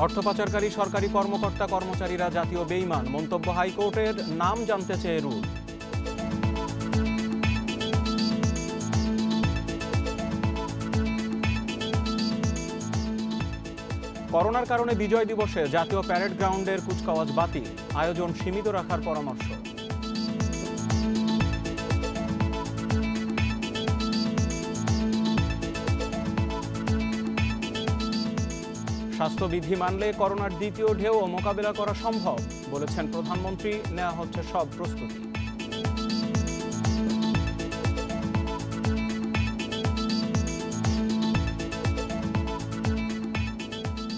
অর্থ পাচারকারী সরকারি কর্মকর্তা কর্মচারীরা জাতীয় বেইমান, মন্তব্য হাইকোর্টের, নাম জানতে চেয়ে রুল। করোনার কারণে বিজয় দিবসে জাতীয় প্যারেড গ্রাউন্ডের কুচকাওয়াজ বাতিল, আয়োজন সীমিত রাখার পরামর্শ। স্বাস্থ্যবিধি মানলে করোনার দ্বিতীয় ঢেউ মোকাবিলা করা সম্ভব, বলেছেন প্রধানমন্ত্রী। নেওয়া হচ্ছে সব প্রস্তুতি।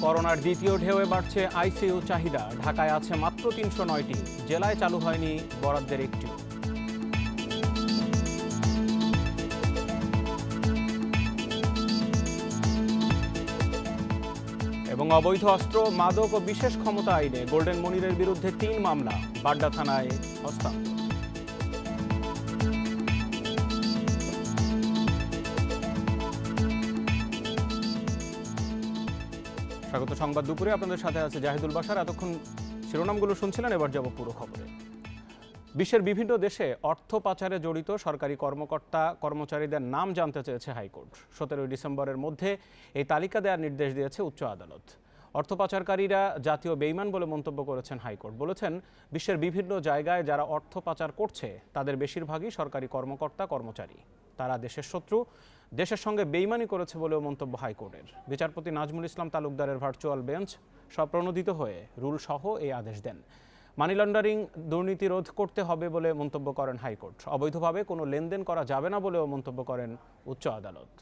করোনার দ্বিতীয় ঢেউয়ে বাড়ছে আইসিইউ চাহিদা। ঢাকায় আছে মাত্র ৩০৯টি, জেলায় চালু হয়নি বরাদ্দের একটিও। এবং অবৈধ অস্ত্র, মাদক ও বিশেষ ক্ষমতা আইনে গোল্ডেন মনিরের বিরুদ্ধে ৩ মামলা, বাড্ডা থানায় হস্তান্তর। স্বাগত সংবাদ দুপুরে, আপনাদের সাথে আছে জাহিদুল বাশার। এতক্ষণ শিরোনামগুলো শুনছিলেন, এবার যাব পুরো খবরে। বিশ্বের বিভিন্ন দেশে অর্থ পাচারে জড়িত সরকারি কর্মকর্তা কর্মচারীদের নাম জানতে চেয়েছে হাইকোর্ট। 17 ডিসেম্বরের মধ্যে এই তালিকা দেওয়ার নির্দেশ দিয়েছে উচ্চ আদালত। অর্থ পাচারকারীরা জাতীয় বেইমান বলে মন্তব্য করেছেন হাইকোর্ট। বলেছেন, বিশ্বের বিভিন্ন জায়গায় যারা অর্থ পাচার করছে তাদের বেশিরভাগই সরকারি কর্মকর্তা কর্মচারী। তারা দেশের শত্রু, দেশের সঙ্গে বেইমানি করেছে বলেও মন্তব্য হাইকোর্টের। বিচারপতি নাজমুল ইসলাম তালুকদারের ভার্চুয়াল বেঞ্চ স্বপ্রণোদিত হয়ে রুল সহ এই আদেশ দেন। মানি লন্ডারিং, দুর্নীতি রোধ করতে হবে বলে মন্তব্য করেন হাইকোর্ট। অবৈধভাবে কোনো লেনদেন করা যাবে না বলেও মন্তব্য করেন উচ্চ আদালত।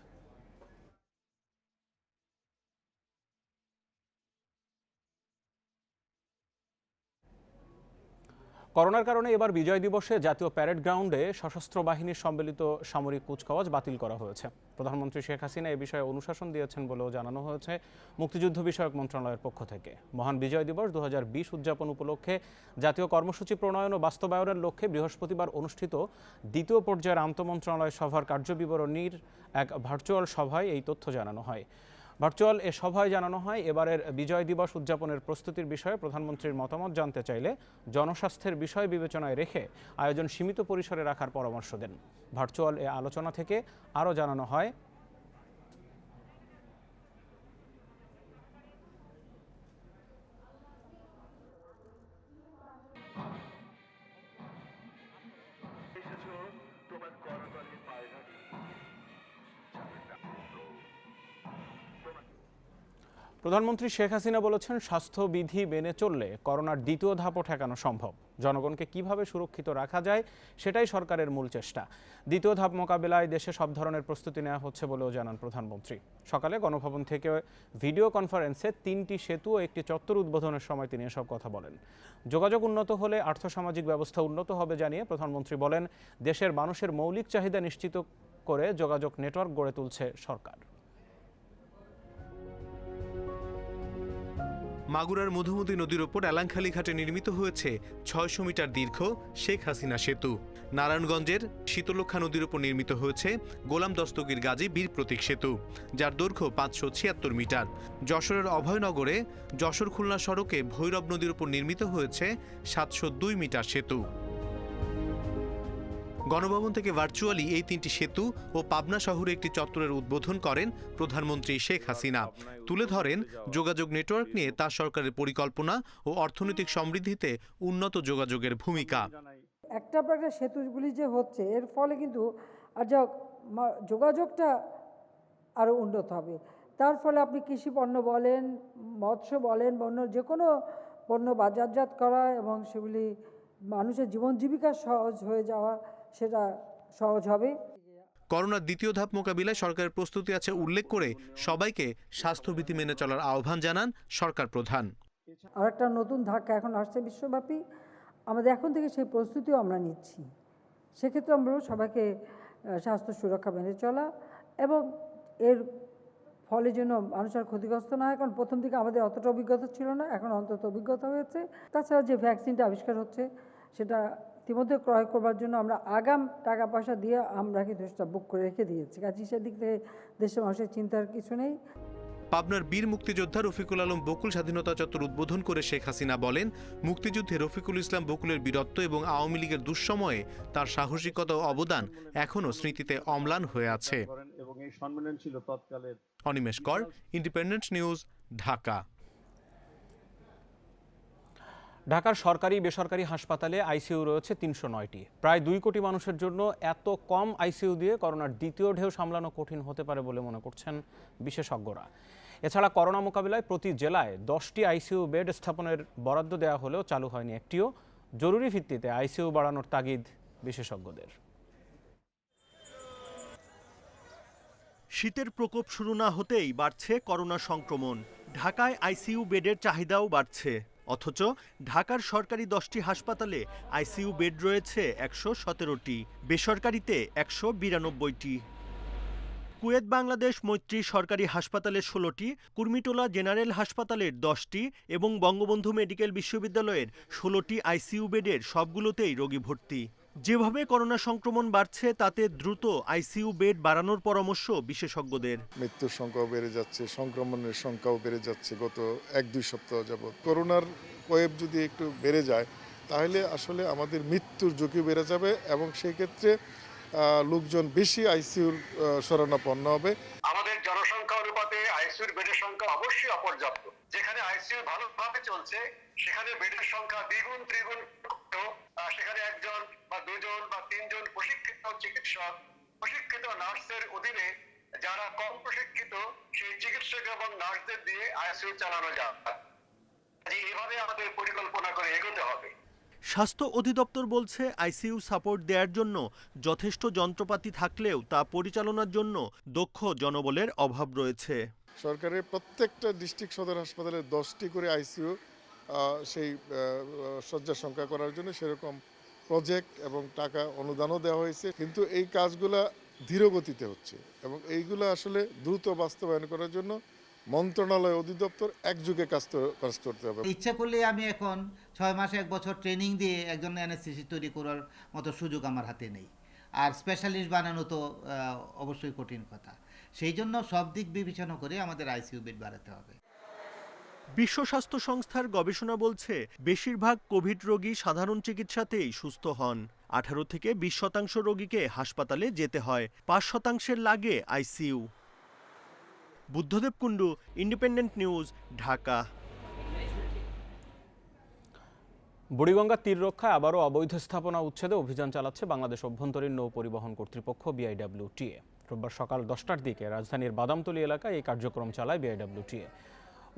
করোনার কারণে এবার বিজয় দিবসে জাতীয় প্যারেড গ্রাউন্ডে সশস্ত্র বাহিনীর সম্মিলিত সামরিক কুচকাওয়াজ বাতিল করা হয়েছে। প্রধানমন্ত্রী শেখ হাসিনা এ বিষয়ে অনুশাসন দিয়েছেন বলেও জানানো হয়েছে মুক্তিযুদ্ধ বিষয়ক মন্ত্রণালয়ের পক্ষ থেকে। মহান বিজয় দিবস 2020 উদযাপন উপলক্ষে জাতীয় কর্মসূচি প্রণয়ন ও বাস্তবায়নের লক্ষ্যে বৃহস্পতিবার অনুষ্ঠিত দ্বিতীয় পর্যায়ের আন্তঃমন্ত্রণালয় সভার কার্যবিবরণীর এক ভার্চুয়াল সভায় এই তথ্য জানানো হয়। ভার্চুয়াল এ সভায় জানানো হয়, এবারের বিজয় দিবস উদযাপনের প্রস্তুতির বিষয়ে প্রধানমন্ত্রীর মতামত জানতে চাইলে জনস্বাস্থ্যের বিষয় বিবেচনায় রেখে আয়োজন সীমিত পরিসরে রাখার পরামর্শ দেন। ভার্চুয়াল এ আলোচনা থেকে আরও জানানো হয়, প্রধানমন্ত্রী শেখ হাসিনা বলেছেন, স্বাস্থ্যবিধি মেনে চললে করোনার দ্বিতীয় ধাপও ঠেকানো সম্ভব। জনগণকে কিভাবে সুরক্ষিত রাখা যায় সেটাই সরকারের মূল চেষ্টা। দ্বিতীয় ধাপ মোকাবিলায় দেশে সব ধরনের প্রস্তুতি নেওয়া হচ্ছে বলেও জানান প্রধানমন্ত্রী। সকালে গণভবন থেকে ভিডিও কনফারেন্সে 3টি সেতু ও একটি চত্বর উদ্বোধনের সময় তিনি এসব কথা বলেন। যোগাযোগ উন্নত হলে আর্থসামাজিক ব্যবস্থা উন্নত হবে জানিয়ে প্রধানমন্ত্রী বলেন, দেশের মানুষের মৌলিক চাহিদা নিশ্চিত করে যোগাযোগ নেটওয়ার্ক গড়ে তুলছে সরকার। মাগুরার মধুমতি নদীর ওপর এলাংখালী ঘাটে নির্মিত হয়েছে 600 মিটার দীর্ঘ শেখ হাসিনা সেতু। নারায়ণগঞ্জের শীতলক্ষা নদীর ওপর নির্মিত হয়েছে গোলাম দস্তগীর গাজী বীর প্রতীক সেতু, যার দৈর্ঘ্য 576 মিটার। যশোরের অভয়নগরে যশোর খুলনা সড়কে ভৈরব নদীর ওপর নির্মিত হয়েছে 702 মিটার সেতু। গণভবন থেকে ভার্চুয়ালি এই 3টি সেতু ও পাবনা শহরে একটি চত্বরের উদ্বোধন করেন প্রধানমন্ত্রী শেখ হাসিনা। তুলে ধরেন যোগাযোগ নেটওয়ার্ক নিয়ে তার সরকারের পরিকল্পনা ও অর্থনৈতিক সমৃদ্ধিতে উন্নত যোগাযোগের ভূমিকা। একটা পর একটা সেতুগুলি যে হচ্ছে, এর ফলে কিন্তু আর যা যোগাযোগটা আরও উন্নত হবে। তার ফলে আপনি কৃষি পণ্য বলেন, মৎস্য বলেন, বন্য যে কোনো পণ্য বাজারজাত করা এবং সেগুলি মানুষের জীবন জীবিকা সহজ হয়ে যাওয়া, সেটা সহজ হবে। করোনার দ্বিতীয় ধাপ মোকাবিলায় সরকারের প্রস্তুতি আছে উল্লেখ করে সবাইকে স্বাস্থ্যবিধি মেনে চলার আহ্বান জানান সরকার প্রধান। আর একটা নতুন ধাক্কা এখন আসছে বিশ্বব্যাপী, আমাদের এখন থেকে সেই প্রস্তুতিও আমরা নিচ্ছি। সেক্ষেত্রে আমরা সবাইকে স্বাস্থ্য সুরক্ষা মেনে চলা এবং এর ফলে যেন মানুষের ক্ষতিগ্রস্ত না হয়, কারণ প্রথম দিকে আমাদের অতটা অভিজ্ঞতা ছিল না, এখন অন্তত অভিজ্ঞতা হয়েছে। তাছাড়া যে ভ্যাকসিনটা আবিষ্কার হচ্ছে সেটা ইতিমধ্যে ক্রয় করবার জন্য আমরা আগাম টাকা পয়সা দিয়ে আমরা কিন্তু সেটা বুক করে রেখে দিয়েছি। কাজে সেদিক থেকে দেশের মানুষের চিন্তার কিছু নেই। পাবনার বীর মুক্তিযোদ্ধা রফিকুল আলম বকুল স্বাধীনতা চত্বর উদ্বোধন করে শেখ হাসিনা বলেন, মুক্তিযুদ্ধে রফিকুল ইসলাম বকুলের বীরত্ব এবং আওয়ামী লীগের দুঃসময়ে তার সাহসিকতা ও অবদান এখনও স্মৃতিতে অম্লান হয়ে আছে। অনিমেষ কর, ইন্ডিপেন্ডেন্ট নিউজ, ঢাকা। ঢাকার সরকারি বেসরকারি হাসপাতালে আইসিইউ রয়েছে ৩০৯টি। প্রায় ২ কোটি মানুষের জন্য এত কম আইসিইউ দিয়ে করোনার দ্বিতীয় ঢেউ সামলানো কঠিন হতে পারে বলে মনে করছেন বিশেষজ্ঞরা। এছাড়া করোনা মোকাবিলায় প্রতি জেলায় 10টি আইসিইউ বেড স্থাপনের বরাদ্দ দেওয়া হলেও চালু হয়নি একটিও। জরুরি ভিত্তিতে আইসিইউ বাড়ানোর তাগিদ বিশেষজ্ঞদের। শীতের প্রকোপ শুরু না হতেই বাড়ছে করোনা সংক্রমণ। ঢাকায় আইসিইউ বেডের চাহিদাও বাড়ছে, অথচ ঢাকার সরকারি 10টি হাসপাতালে আইসিইউ বেড রয়েছে 117টি, বেসরকারিতে 192টি। কুয়েত বাংলাদেশ মৈত্রী সরকারি হাসপাতালের 16টি, কুর্মিটোলা জেনারেল হাসপাতালের 10টি এবং বঙ্গবন্ধু মেডিকেল বিশ্ববিদ্যালয়ের 16টি আইসিইউ বেডের সবগুলোতেই রোগী ভর্তি। যেভাবে করোনা সংক্রমণ বাড়ছে তাতে দ্রুত আইসিইউ বেড বাড়ানোর পরামর্শ বিশেষজ্ঞদের। মৃত্যুর সংখ্যাও বেড়ে যাচ্ছে, সংক্রমণের সংখ্যাও বেড়ে যাচ্ছে গত 1-2 সপ্তাহ যাবৎ। করোনার ওয়েভ যদি একটু বেড়ে যায় তাহলে আসলে আমাদের মৃত্যুর ঝুঁকি বেড়ে যাবে এবং সেই ক্ষেত্রে লোকজন বেশি আইসিইউর শরণাপন্ন হবে। আমাদের জনসংখ্যা অনুপাতে আইসিইউর বেডের সংখ্যা অবশ্যই অপর্যাপ্ত। যেখানে আইসিইউ ভালোভাবে চলছে সেখানে বেডের সংখ্যা দ্বিগুণ ত্রিগুণ, সেখানে 1 জন বা 2 জন বা 3 জন প্রশিক্ষিত চিকিৎসক, প্রশিক্ষিত নার্সের অধীনে যারা কম প্রশিক্ষিত সেই চিকিৎসক এবং নার্সদের দিয়ে আইসিইউ চালানো যায়। এইভাবে আমাদের পরিকল্পনা করে এগোতে হবে। স্বাস্থ্য অধিদপ্তর বলছে আইসিইউ সাপোর্ট দেওয়ার জন্য যথেষ্ট যন্ত্রপাতি থাকলেও তা পরিচালনার জন্য দক্ষ জনবলের অভাব রয়েছে। সরকারের প্রত্যেকটা ডিস্ট্রিক্ট সদর হাসপাতালে 10টি করে আইসিইউ সেই শয্যা সংখ্যা করার জন্য সেরকম প্রজেক্ট এবং টাকা অনুদানও দেওয়া হয়েছে, কিন্তু এই কাজগুলা ধীর গতিতে হচ্ছে এবং এইগুলো আসলে দ্রুত বাস্তবায়ন করার জন্য মন্ত্রণালয় অধিদপ্তর একযোগে কাজ করতে হবে। ইচ্ছা করলে আমি এখন 6 মাস 1 বছর ট্রেনিং দিয়ে একজন অ্যানেস্থেসিস্ট তৈরি করার মতো সুযোগ আমার হাতে নেই, আর স্পেশালিস্ট বানানো তো অবশ্যই কঠিন কথা। সেই জন্য সব দিক বিবেচনা করে আমাদের আইসিইউ বেড বাড়াতে হবে। বিশ্ব স্বাস্থ্য সংস্থার গবেষণা বলছে বেশিরভাগ কোভিড রোগী সাধারণ চিকিৎসাতেই সুস্থ হন। 18 থেকে 20% রোগীকে হাসপাতালে যেতে হয়, 5% লাগে ICU. Buddhadeb Kundu, independent news, Dhaka. বুড়িগঙ্গার তীর রক্ষায় আবারও অবৈধ স্থাপনা উচ্ছেদে অভিযান চালাচ্ছে বাংলাদেশ অভ্যন্তরীণ নৌ পরিবহন কর্তৃপক্ষ BIWTA। রোববার সকাল 10টার দিকে রাজধানীর বাদামতলী এলাকায় এই কার্যক্রম চালায় BIWTA।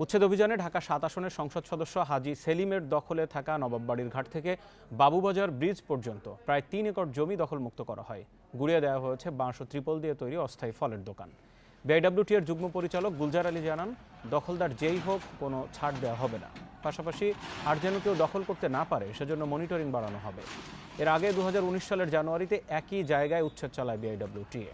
উচ্ছেদ অভিযানে ঢাকা 7 আসনের সংসদ সদস্য হাজী সেলিমের দখলে থাকা নবাববাড়ির ঘাট থেকে বাবুবাজার ব্রিজ পর্যন্ত প্রায় 3 একর জমি দখলমুক্ত করা হয়। গুড়িয়ে দেওয়া হয়েছে বাঁশ ও ত্রিপল দিয়ে তৈরি অস্থায়ী ফলের দোকান। BIWTA-র যুগ্ম পরিচালক গুলজার আলী জানান, দখলদার যেই হোক কোনো ছাড় দেওয়া হবে না। পাশাপাশি আর যেন কেউ দখল করতে না পারে সেজন্য মনিটরিং বাড়ানো হবে। এর আগে 2019 সালের জানুয়ারিতে একই জায়গায় উচ্ছেদ চালায় BIWTA।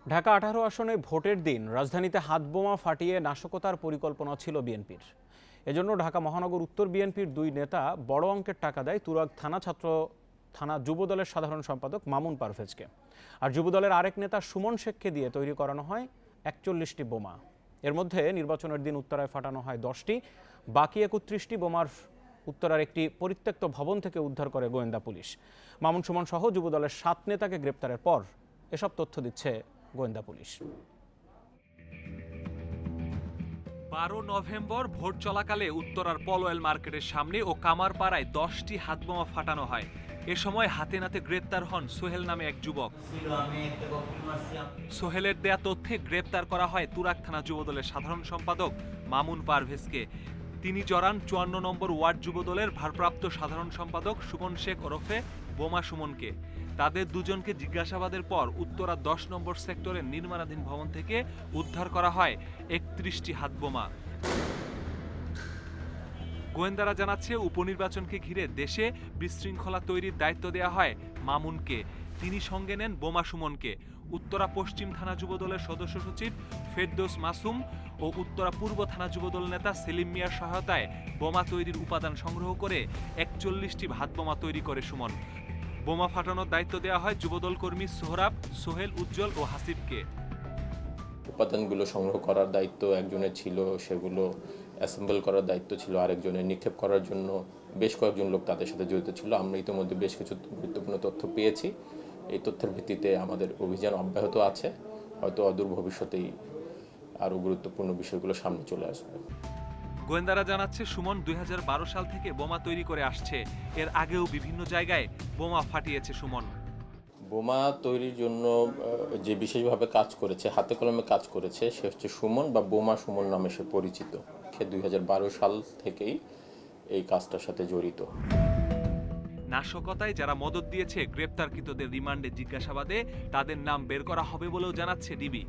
ঢাকা 18 আসনে ভোটের দিন রাজধানীতে হাতবোমা ফাটিয়ে নাশকতার পরিকল্পনা ছিল বিএনপির। এজন্য ঢাকা মহানগর উত্তর বিএনপির 2 নেতা বড় অঙ্কের টাকা দেয় তুরাগ থানা যুবদলের সাধারণ সম্পাদক মামুন পারভেজকে। আর যুবদলের আরেক নেতা সুমন শেখকে দিয়ে তৈরি করানো হয় 41টি বোমা। এর মধ্যে নির্বাচনের দিন উত্তরায় ফাটানো হয় 10টি, বাকি 31টি বোমার উত্তরার একটি পরিত্যক্ত ভবন থেকে উদ্ধার করে গোয়েন্দা পুলিশ। মামুন সুমন সহ যুবদলের 7 নেতাকে গ্রেপ্তারের পর এসব তথ্য দিচ্ছে গোয়েন্দা পুলিশ। 12 নভেম্বর ভোট চলাকালে উত্তরার পলোয়েল মার্কেটের সামনে ও কামারপাড়ায় 10টি হাতবোমা ফাটানো হয়। এ সময় হাতে নাতে গ্রেপ্তার হন সোহেল নামে এক যুবক। সোহেলের দেয়া তথ্যে গ্রেপ্তার করা হয় তুরাগ থানা যুবদলের সাধারণ সম্পাদক মামুন পারভেজকে। তিনি জড়ান 54 নম্বর ওয়ার্ড যুবদলের ভারপ্রাপ্ত সাধারণ সম্পাদক সুমন শেখ ওরফে বোমা সুমনকে। তাদের দুজনকে জিজ্ঞাসাবাদের পর উত্তরা 10 নম্বর সেক্টরের নির্মাণাধীন ভবন থেকে উদ্ধার করা হয় 31টি হাতবোমা। গোয়েন্দারা জানাচ্ছে উপনির্বাচনকে ঘিরে দেশে বিশৃঙ্খলা তৈরির দায়িত্ব দেওয়া হয় মামুনকে। তিনি সঙ্গে নেন বোমা সুমনকে। উত্তরা পশ্চিম থানা যুবদলের সদস্য সচিব ফেরদৌস মাসুম ও উত্তরা পূর্ব থানা যুবদল নেতা সেলিম মিয়ার সহায়তায় বোমা তৈরির উপাদান সংগ্রহ করে 41টি ভাত বোমা তৈরি করে সুমন। বোমা ফাটানোর দায়িত্ব দেওয়া হয় যুবদল কর্মী সোহরাব, সোহেল, উজ্জ্বল ও হাসিবকে। উপাদানগুলো সংগ্রহ করার দায়িত্ব একজনের ছিল, সেগুলো অ্যাসেম্বল করার দায়িত্ব ছিল আরেকজনের, নিক্ষেপ করার জন্য বেশ কয়েকজন লোক তাদের সাথে জড়িত ছিল। আমরা ইতিমধ্যে বেশ কিছু গুরুত্বপূর্ণ তথ্য পেয়েছি। এই তথ্যের ভিত্তিতে আমাদের অভিযান অব্যাহত আছে। হয়তো অদূর ভবিষ্যতেই আরও গুরুত্বপূর্ণ বিষয়গুলো সামনে চলে আসবে। গোয়েন্দারা জানাচ্ছে সুমন 2012 সাল থেকে বোমা তৈরি করে আসছে। এর আগেও বিভিন্ন জায়গায় বোমা ফাটিয়েছে সুমন। বোমা তৈরির জন্য যে বিশেষভাবে কাজ করেছে, হাতে কলমে কাজ করেছে, সে হচ্ছে সুমন বা বোমা সুমন নামে সে পরিচিত। সে 2012 সাল থেকেই এই কাজটার সাথে জড়িত। নাশকতায় যারা মদত দিয়েছে গ্রেপ্তারকৃতদের রিমান্ডে জিজ্ঞাসাবাদে তাদের নাম বের করা হবে বলেও জানাচ্ছে DB.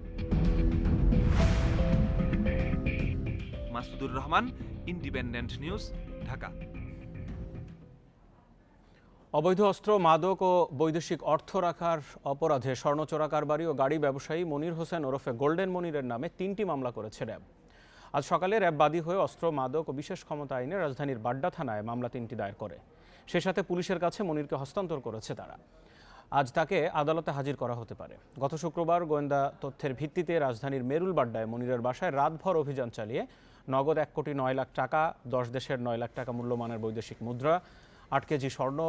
Masudur Rahman, independent news, Dhaka. অবৈধ অস্ত্র, মাদক ও বৈদেশিক অর্থ রাখার অপরাধে স্বর্ণ চোরা কারবারি ও গাড়ি ব্যবসায়ী মনির হোসেন ওরফে গোল্ডেন মনিরের নামে 3টি মামলা করেছে র্যাব। আজ সকালে র্যাব বাদী হয়ে অস্ত্র, মাদক ও বিশেষ ক্ষমতা আইনে রাজধানীর বাড্ডা থানায় মামলা 3টি দায়ের করে। সে সাথে পুলিশের কাছে মনিরকে হস্তান্তর করেছে তারা। আজ তাকে আদালতে হাজির করা হতে পারে। গত শুক্রবার গোয়েন্দা তথ্যের ভিত্তিতে রাজধানীর মেরুল বাড্ডায় মনিরের বাসায় রাতভর অভিযান চালিয়ে নগদ 1,09,00,000 টাকা, 10 দেশের 9 লাখ টাকা মূল্যমানের বৈদেশিক মুদ্রা, 8 কেজি স্বর্ণ,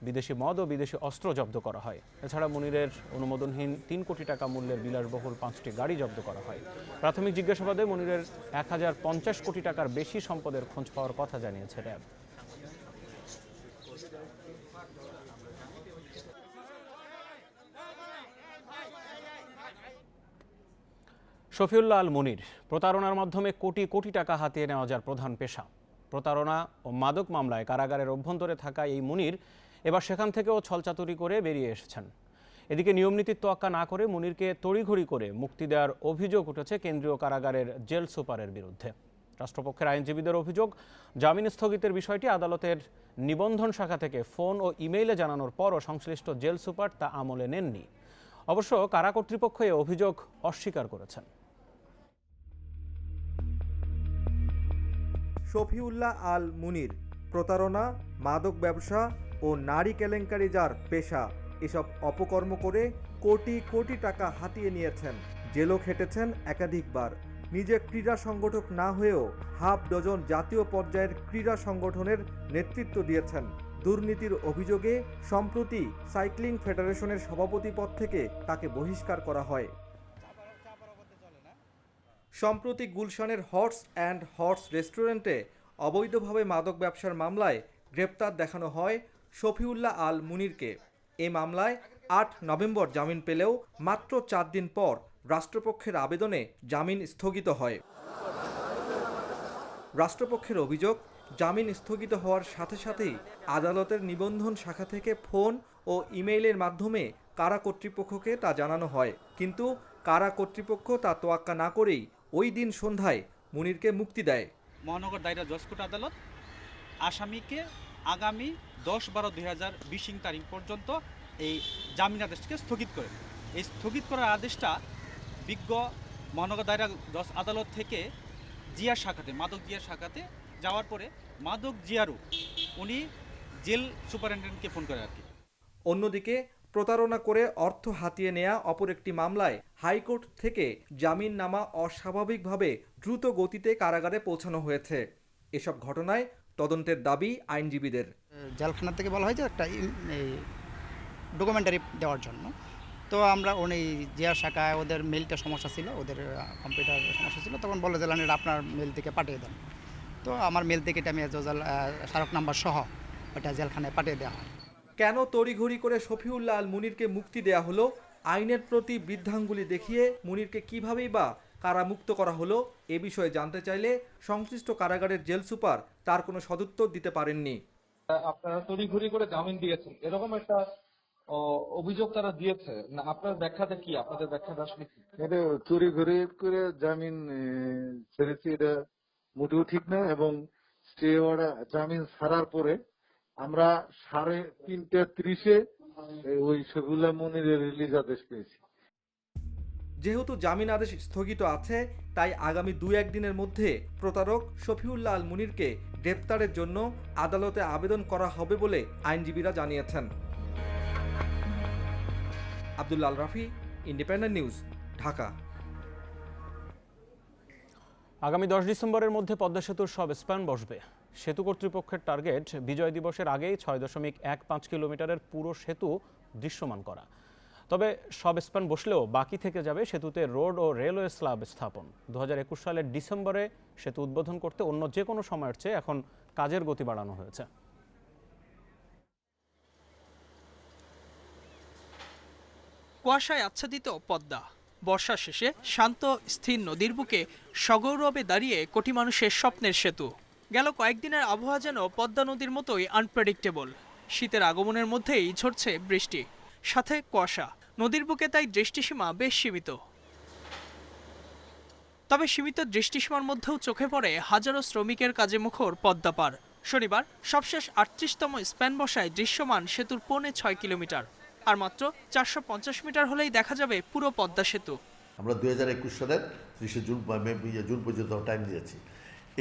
বিদেশি মদ ও বিদেশি অস্ত্র জব্দ করা হয়। এছাড়া মনিরের অনুমোদনহীন 3 কোটি টাকা মূল্যের বিলাসবহুল 5টি গাড়ি জব্দ করা হয়। প্রাথমিক জিজ্ঞাসাবাদে মনিরের 1050 কোটি টাকার বেশি সম্পদের খোঁজ পাওয়ার কথা জানিয়েছে র্যাব। শফিউল্লাহ আল মুনির প্রতারণার মাধ্যমে কোটি কোটি টাকা হাতিয়ে নেওয়া যার প্রধান পেশা। প্রতারণা ও মাদক মামলায় কারাগারের অভ্যন্তরে থাকা এই মুনির এবার সেখান থেকেও ছলচাতুরি করে বেরিয়ে এসেছেন। এদিকে নিয়মনীতির তোয়াক্কা না করে মুনিরকে তড়িঘড়ি করে মুক্তি দেওয়ার অভিযোগ উঠেছে কেন্দ্রীয় কারাগারের জেল সুপারের বিরুদ্ধে। রাষ্ট্রপক্ষের আইনজীবীদের অভিযোগ, জামিন স্থগিতের বিষয়টি আদালতের নিবন্ধন শাখা থেকে ফোন ও ইমেইলে জানানোর পরও সংশ্লিষ্ট জেল সুপার তা আমলে নেননি। অবশ্য কারা কর্তৃপক্ষ এ অভিযোগ অস্বীকার করেছেন। শফিউল্লাহ আল মুনির প্রতারণা, মাদক ব্যবসা ও নারী কেলেঙ্কারি যার পেশা। এসব অপকর্ম করে কোটি কোটি টাকা হাতিয়ে নিয়েছেন। জেলও খেটেছেন একাধিকবার। নিজে ক্রীড়া সংগঠক না হয়েও হাফ ডজন জাতীয় পর্যায়ের ক্রীড়া সংগঠনের নেতৃত্ব দিয়েছেন। দুর্নীতির অভিযোগে সম্প্রতি সাইক্লিং ফেডারেশনের সভাপতি পদ থেকে তাকে বহিষ্কার করা হয়। সম্প্রতি গুলশানের হর্স অ্যান্ড হর্স রেস্টুরেন্টে অবৈধভাবে মাদক ব্যবসার মামলায় গ্রেপ্তার দেখানো হয় শফিউল্লাহ আল মুনিরকে। এই মামলায় 8 নভেম্বর জামিন পেলেও মাত্র 4 দিন পর রাষ্ট্রপক্ষের আবেদনে জামিন স্থগিত হয়। রাষ্ট্রপক্ষের অভিযোগ, জামিন স্থগিত হওয়ার সাথে সাথেই আদালতের নিবন্ধন শাখা থেকে ফোন ও ইমেইলের মাধ্যমে কারা কর্তৃপক্ষকে তা জানানো হয়। কিন্তু কারা কর্তৃপক্ষ তা তোয়াক্কা না করেই ওই দিন সন্ধ্যায় মুনিরকে মুক্তি দেয়। মহানগর দায়রা জজ কোর্ট আদালত আসামিকে আগামী 10/12/2020 তারিখ পর্যন্ত এই জামিন আদেশকে স্থগিত করে। এই স্থগিত করার আদেশটা বিজ্ঞ মহানগর দায়রা জজ আদালত থেকে জিয়া শাখাতে, মাদক জিয়া শাখাতে যাওয়ার পরে মাদক জিয়ারু উনি জেল সুপারিনটেন্ডেন্টকে ফোন করে আর কি। অন্যদিকে প্রতারণা করে অর্থ হাতিয়ে নেয়া অপর একটি মামলায় হাইকোর্ট থেকে জামিন নামা অস্বাভাবিকভাবে দ্রুত গতিতে কারাগারে পৌঁছানো হয়েছে। এসব ঘটনায় তদন্তের দাবি আইনজীবীদের। জেলখানা থেকে বলা হয় যে একটা ডকুমেন্টারি দেওয়ার জন্য। তো আমরা উনি জিয়া শাখায় ওদের মেলটা সমস্যা ছিল, ওদের কম্পিউটার সমস্যা ছিল, তখন বলে দিলেন আপনার মেল থেকে পাঠিয়ে দেন। তো আমার মেল থেকে এটা আমি স্মারক নাম্বার সহ ওটা জেলখানায় পাঠিয়ে দেওয়া হয়। কেন তড়িঘড়ি করে শফিউল্লাহ আল মুনিরকে মুক্তি দেয়া হলো, আইনের প্রতি বৃদ্ধাঙ্গুলি দেখিয়ে মুনিরকে কিভাবেই বা কারামুক্ত করা হলো, এ বিষয়ে জানতে চাইলে সংশ্লিষ্ট কারাগারের জেল সুপার তার কোনো সদুত্তর দিতে পারেননি। আপনারা তড়িঘড়ি করে জামিন দিয়েছেন, এরকম একটা অভিযোগ তারা দিয়েছে না, আপনার ব্যাখ্যাটা কি? আপনাদের ব্যাখ্যাটা আসলে কি? এটা তড়িঘড়ি করে জামিন ছেড়েছি, এটা মোটেও ঠিক না। এবং স্টে অর্ডার জামিন ছাড়ার পরে আমরা 3:30-এ ওই শফিউল্লাহ মুনিরের রিলিজ আদেশ পেয়েছি। যেহেতু জামিন আদেশ স্থগিত আছে, তাই আগামী 2-1 দিনের মধ্যে প্রতারক শফিউল্লাহ আল মুনিরকে গ্রেপ্তারের জন্য আদালতে আবেদন করা হবে বলে আইনজীবীরা জানিয়েছেন। Abdullah Al Rafi, independent news, Dhaka. আগামী 10 ডিসেম্বরের মধ্যে পদ্মা সেতুর সব স্প্যান বসবে। সেতু কর্তৃপক্ষের টার্গেট বিজয় দিবসের আগেই 6.15 কিলোমিটারের পুরো সেতু দৃশ্যমান করা। তবে সব স্প্যান বসলেও বাকি থেকে যাবে সেতুতে রোড ও রেলওয়ে স্ল্যাব স্থাপন। 2021 সালের ডিসেম্বরে সেতু উদ্বোধন করতে অন্য যে কোনো সময়ের চেয়ে এখন কাজের গতি বাড়ানো হয়েছে। কুয়াশায় আচ্ছাদিত পদ্মা, বর্ষা শেষে শান্ত স্থির নদীর বুকে সগৌরবে দাঁড়িয়ে কোটি মানুষের স্বপ্নের সেতু। গেল কয়েকদিনের আবহাওয়া যেন পদ্মা নদীর মতোই আনপ্রেডিক্টেবল। শীতের আগমনের মধ্যেই ঝরছে বৃষ্টি, সাথে কুয়াশা। নদীর বুকে তাই দৃষ্টিসীমা বেশ সীমিত। তবে সীমিত দৃষ্টিসীমার মধ্যেও চোখে পড়ে হাজারো শ্রমিকের কাজে মুখর পদ্মা পার। শনিবার সবশেষ 38তম স্প্যান বসায় দৃশ্যমান সেতুর 6.25 কিলোমিটার। আর মাত্র 450 মিটার হলেই দেখা যাবে পুরো পদ্মা সেতু। আমরা 2021 সালের 30 জুন পর্যন্ত টাইম দিয়েছি।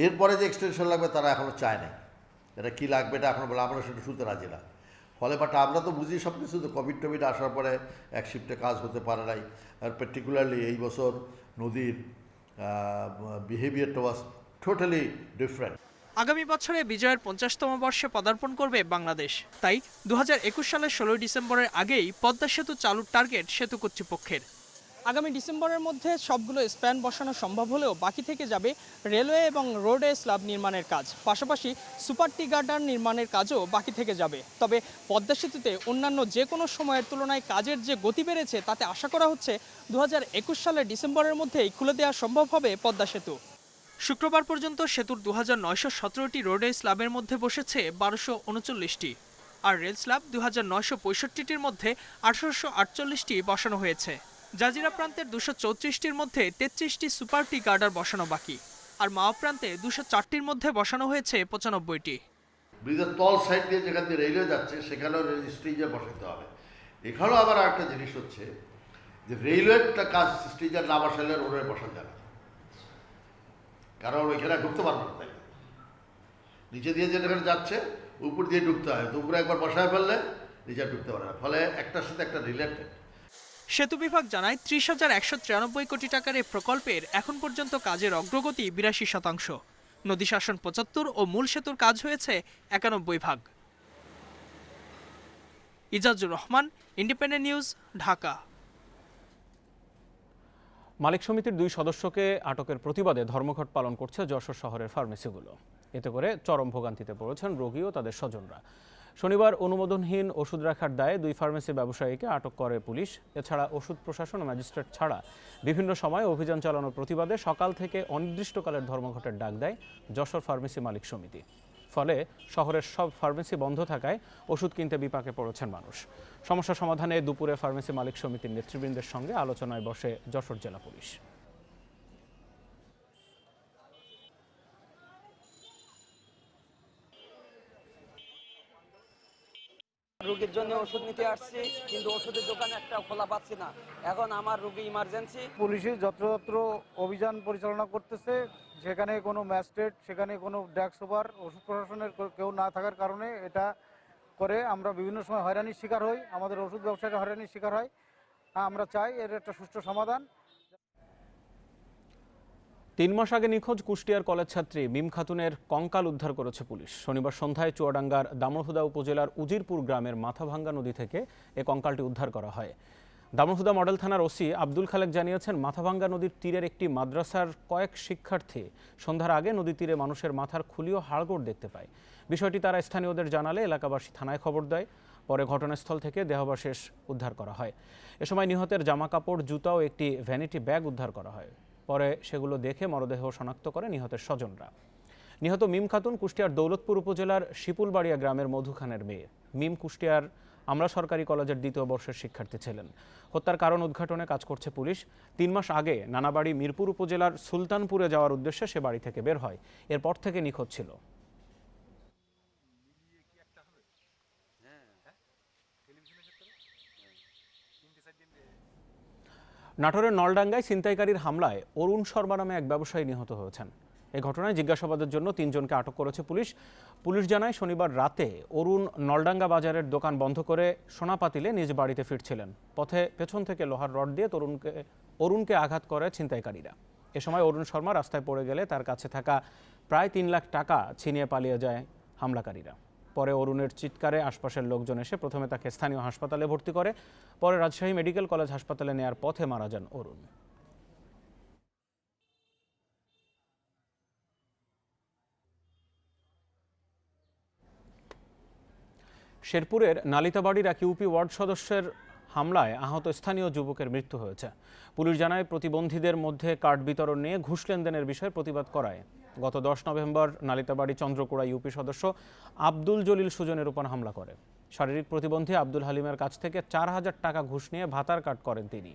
এরপরে যে এক্সটেনশন লাগবে তারা এখনো চায় না। এটা কি লাগবে এটা এখনো বলে আমরা সেটা শুনতে রাজি না। ফলে বাট আমরা তো বুঝি সব কিছু, তো কোভিড টোভিড আসার পরে এক শিফটে কাজ হতে পারে নাই। আর পার্টিকুলারলি এই বছর নদীর বিহেভিয়ারটা ওয়াজ টোটালি ডিফারেন্ট। আগামী বছরে বিজয়ের 50তম বর্ষে পদার্পণ করবে বাংলাদেশ। তাই 2021 সালের 16 ডিসেম্বরের আগেই পদ্মা সেতু চালুর টার্গেট সেতু কর্তৃপক্ষের। আগামী ডিসেম্বরের মধ্যে সবগুলো স্প্যান বসানো সম্ভব হলেও বাকি থেকে যাবে রেলওয়ে এবং রোডে স্ল্যাব নির্মাণের কাজ। পাশাপাশি সুপার টি গার্ডার নির্মাণের কাজও বাকি থেকে যাবে। তবে পদ্মা সেতুতে অন্যান্য যে কোনো সময়ের তুলনায় কাজের যে গতি বেড়েছে তাতে আশা করা হচ্ছে 2021 সালের ডিসেম্বরের মধ্যেই খুলে দেওয়া সম্ভব হবে পদ্মা সেতু। শুক্রবার পর্যন্ত সেতুর 2917টি রোডে স্ল্যাবের মধ্যে বসেছে 1239টি, আর রেল স্ল্যাব 2965টির মধ্যে 1848টি বসানো হয়েছে। জাজিরা প্রান্তের 234টির মধ্যে 33টি সুপার টি গার্ডার বসানো বাকি, আর মাওয়া প্রান্তে 204টির মধ্যে বসানো হয়েছে 95টি। ব্রিজের তল সাইড দিয়ে যেখান দিয়ে রেলওয়ে যাচ্ছে সেখানেও স্ট্রিজার বসাতে হবে। এখানেও আবার একটা জিনিস হচ্ছে যে রেলওয়েরটা কাজ স্ট্রিজার না বসালে রোডে বসানো যাবে না, কারণ ওইখানে ঢুকতে পারবো না। তাই নিচে দিয়ে যেখানে যাচ্ছে উপর দিয়ে ঢুকতে হয়, তো উপরে একবার বসায় ফেললে নিচে ঢুকতে পারে না। ফলে একটার সাথে একটা রিলেটেড। সেতু বিভাগ জানায় 30,193 কোটি টাকার এই প্রকল্পের এখন পর্যন্ত কাজের অগ্রগতি 82%। নদী শাসন 75 ও মূল সেতুর কাজ হয়েছে 91%। Ijazur Rahman, independent news, Dhaka. মালিক সমিতির 2 সদস্যকে আটকের প্রতিবাদে ধর্মঘট পালন করছে যশোর শহরের ফার্মেসিগুলো। এতে করে চরম ভোগান্তিতে পড়েছেন রোগী ও তাদের স্বজনরা। শনিবার অনুমোদনহীন ওষুধ রাখার দায়ে 2 ফার্মেসি ব্যবসায়ীকে আটক করে পুলিশ। এছাড়া ওষুধ প্রশাসন ও ম্যাজিস্ট্রেট ছাড়া বিভিন্ন সময় অভিযান চালানোর প্রতিবাদে সকাল থেকে অনির্দিষ্টকালের ধর্মঘটের ডাক দেয় যশোর ফার্মেসি মালিক সমিতি। ফলে শহরের সব ফার্মেসি বন্ধ থাকায় ওষুধ কিনতে বিপাকে পড়েছেন মানুষ। সমস্যা সমাধানে দুপুরে ফার্মেসি মালিক সমিতির নেতৃবৃন্দের সঙ্গে আলোচনায় বসে যশোর জেলা পুলিশ। রোগীর জন্য ওষুধ নিতে আসছি, কিন্তু ওষুধের দোকান একটা খোলা পাচ্ছি না। এখন আমার রোগী ইমার্জেন্সি। পুলিশই যত্রতত্র অভিযান পরিচালনা করতেছে, যেখানে কোনো ম্যাজিস্ট্রেট, সেখানে কোনো ড্রাগ সুপার, ওষুধ প্রশাসনের কেউ না থাকার কারণে এটা করে আমরা বিভিন্ন সময় হয়রানির শিকার হই, আমাদের ওষুধ ব্যবসায়ীরা হয়রানির শিকার হয়। আমরা চাই এর একটা সুষ্ঠু সমাধান। 3 মাস আগে নিখোঁজ কুষ্টিয়ার কলেজ ছাত্রী মিম খাতুনের কঙ্কাল উদ্ধার করেছে পুলিশ। শনিবার সন্ধ্যায় চুয়াডাঙ্গার দামোহদা উপজেলার উজিরপুর গ্রামের মাথাভাঙ্গা নদী থেকে এ কঙ্কালটি উদ্ধার করা হয়। দামোহদা মডেল থানার ওসি আব্দুল খালেক জানিয়েছেন, মাথাভাঙ্গা নদীর তীরের একটি মাদ্রাসার কয়েক শিক্ষার্থী সন্ধ্যার আগে নদী তীরে মানুষের মাথার খুলি ও হাড়গোড় দেখতে পায়। বিষয়টি তারা স্থানীয়দের জানালে এলাকাবাসী থানায় খবর দেয়। পরে ঘটনাস্থল থেকে দেহাবশেষ উদ্ধার করা হয়। এ সময় নিহতের জামাকাপড়, জুতা ও একটি ভ্যানিটি ব্যাগ উদ্ধার করা হয়। পরে সেগুলো দেখে মরদেহ শনাক্ত করে নিহতের স্বজনরা। নিহত মিম খাতুন কুষ্টিয়ার দৌলতপুর উপজেলার শিপুলবাড়িয়া গ্রামের মধু খানের মেয়ে। মিম কুষ্টিয়ার আমরা সরকারি কলেজের 2য় বর্ষের শিক্ষার্থী ছিলেন। হত্যার কারণ উদ্ঘাটনে কাজ করছে পুলিশ। 3 মাস আগে নানাবাড়ি মিরপুর উপজেলার সুলতানপুরে যাওয়ার উদ্দেশ্যে সে বাড়ি থেকে বের হয়। এরপর থেকে নিখোঁজ ছিল। নাটোরের নলডাঙ্গায় ছিনতাইকারীর হামলায় অরুণ শর্মা নামে এক ব্যবসায়ী নিহত হয়েছেন। এই ঘটনায় জিজ্ঞাসাবাদের জন্য 3 জনকে আটক করেছে পুলিশ। পুলিশ জানায় শনিবার রাতে অরুণ নলডাঙ্গা বাজারের দোকান বন্ধ করে সোনাপাতিলে নিজ বাড়িতে ফিরছিলেন। পথে পেছন থেকে লোহার রড দিয়ে অরুণকে আঘাত করে ছিনতাইকারীরা। এ সময় অরুণ শর্মা রাস্তায় পড়ে গেলে তার কাছে থাকা প্রায় 3 লাখ টাকা ছিনিয়ে পালিয়ে যায় হামলাকারীরা। পরে অরুণের চিৎকারে আশপাশের লোকজন এসে প্রথমে তাকে স্থানীয় হাসপাতালে ভর্তি করে, পরে রাজশাহী মেডিকেল কলেজ হাসপাতালে নেয়ার পথে মারা যান অরুণ। শেরপুরের নালিতাবাড়ির এক ইউপি ওয়ার্ড সদস্যের হামলায় আহত স্থানীয় যুবকের মৃত্যু হয়েছে। পুলিশ জানায় প্রতিবন্ধীদের মধ্যে কার্ড বিতরণ নিয়ে ঘুষ লেনদেনের বিষয়ে প্রতিবাদ করায় গত 10 নভেম্বর নালিতাবাড়ি চন্দ্রকুড়া ইউপি সদস্য আব্দুল জলিল সুজনের উপর হামলা করে। শারীরিক প্রতিবন্ধী আব্দুল হালিমের কাছ থেকে 4000 টাকা ঘুষ নিয়ে ভাতার কার্ড করেন তিনি।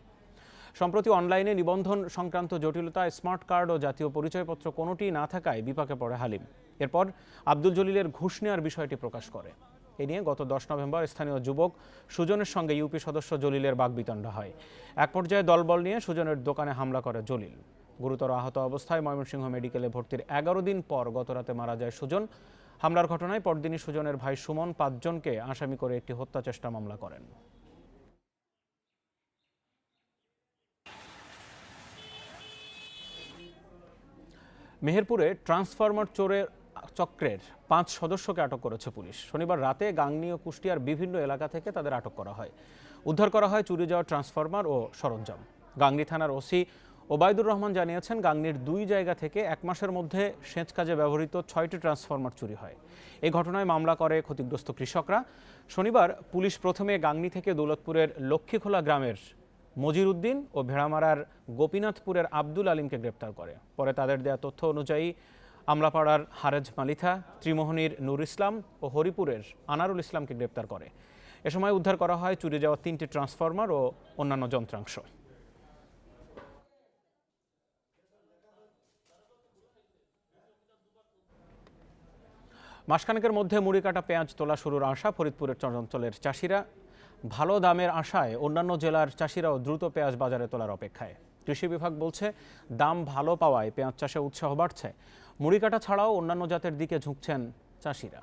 সম্প্রতি অনলাইনে নিবন্ধন সংক্রান্ত জটিলতায় স্মার্ট কার্ড ও জাতীয় পরিচয়পত্র কোনোটিই না থাকায় বিপাকে পড়ে হালিম। এরপর আব্দুল জলিলের ঘুষ নেওয়ার বিষয়টি প্রকাশ করে। এ নিয়ে গত 10 নভেম্বর স্থানীয় যুবক সুজনের সঙ্গে ইউপি সদস্য জলিলের বাগবিতণ্ডা হয়। এক পর্যায়ে দলবল নিয়ে সুজনের দোকানে হামলা করে জলিল। গুরুতর আহত অবস্থায় ময়মনসিংহ মেডিকেলে ভর্তির 11 দিন পর গতরাতে মারা যায় সুজন। হামলার ঘটনায় পরদিনই সুজনের ভাই সুমন 5 জনকে আসামি করে একটি হত্যা চেষ্টা মামলা করেন। মেহেরপুরে ট্রান্সফরমার চক্রের 5 সদস্যকে আটক করেছে পুলিশ। শনিবার রাতে গাংনী ও কুষ্টিয়ার বিভিন্ন এলাকা থেকে তাদের আটক করা হয়। উদ্ধার করা হয় চুরি যাওয়া ট্রান্সফরমার ও সরঞ্জাম। গাংনী থানার ওসি ওবায়দুর রহমান জানিয়েছেন, গাংনীর 2 জায়গা থেকে 1 মাসের মধ্যে সেচ কাজে ব্যবহৃত 6টি ট্রান্সফরমার চুরি হয়। এই ঘটনায় মামলা করে ক্ষতিগ্রস্ত কৃষকরা। শনিবার পুলিশ প্রথমে গাংনী থেকে দৌলতপুরের লক্ষ্মীখোলা গ্রামের মজির উদ্দিন ও ভেড়ামারার গোপীনাথপুরের আব্দুল আলিমকে গ্রেপ্তার করে। পরে তাদের দেয়া তথ্য অনুযায়ী আমলাপাড়ার হারেজ মালিথা, ত্রিমোহনীর নূর ইসলাম ও হরিপুরের আনারুল ইসলামকে গ্রেপ্তার করে। এ সময় উদ্ধার করা হয় চুরি যাওয়া 3টি ট্রান্সফরমার ও অন্যান্য যন্ত্রাংশ। মাসখানেকের মধ্যে মুড়ি কাটা পেঁয়াজ তোলা শুরুর আশা ফরিদপুরের চরাঞ্চলের চাষিরা। ভালো দামের আশায় অন্যান্য জেলার চাষিরাও দ্রুত পেঁয়াজ বাজারে তোলার অপেক্ষায়। কৃষি বিভাগ বলছে, দাম ভালো পাওয়ায় পেঁয়াজ চাষে উৎসাহ বাড়ছে। মুড়ি কাটা ছাড়াও অন্যান্য জাতের দিকে ঝুঁকছেন চাষিরা।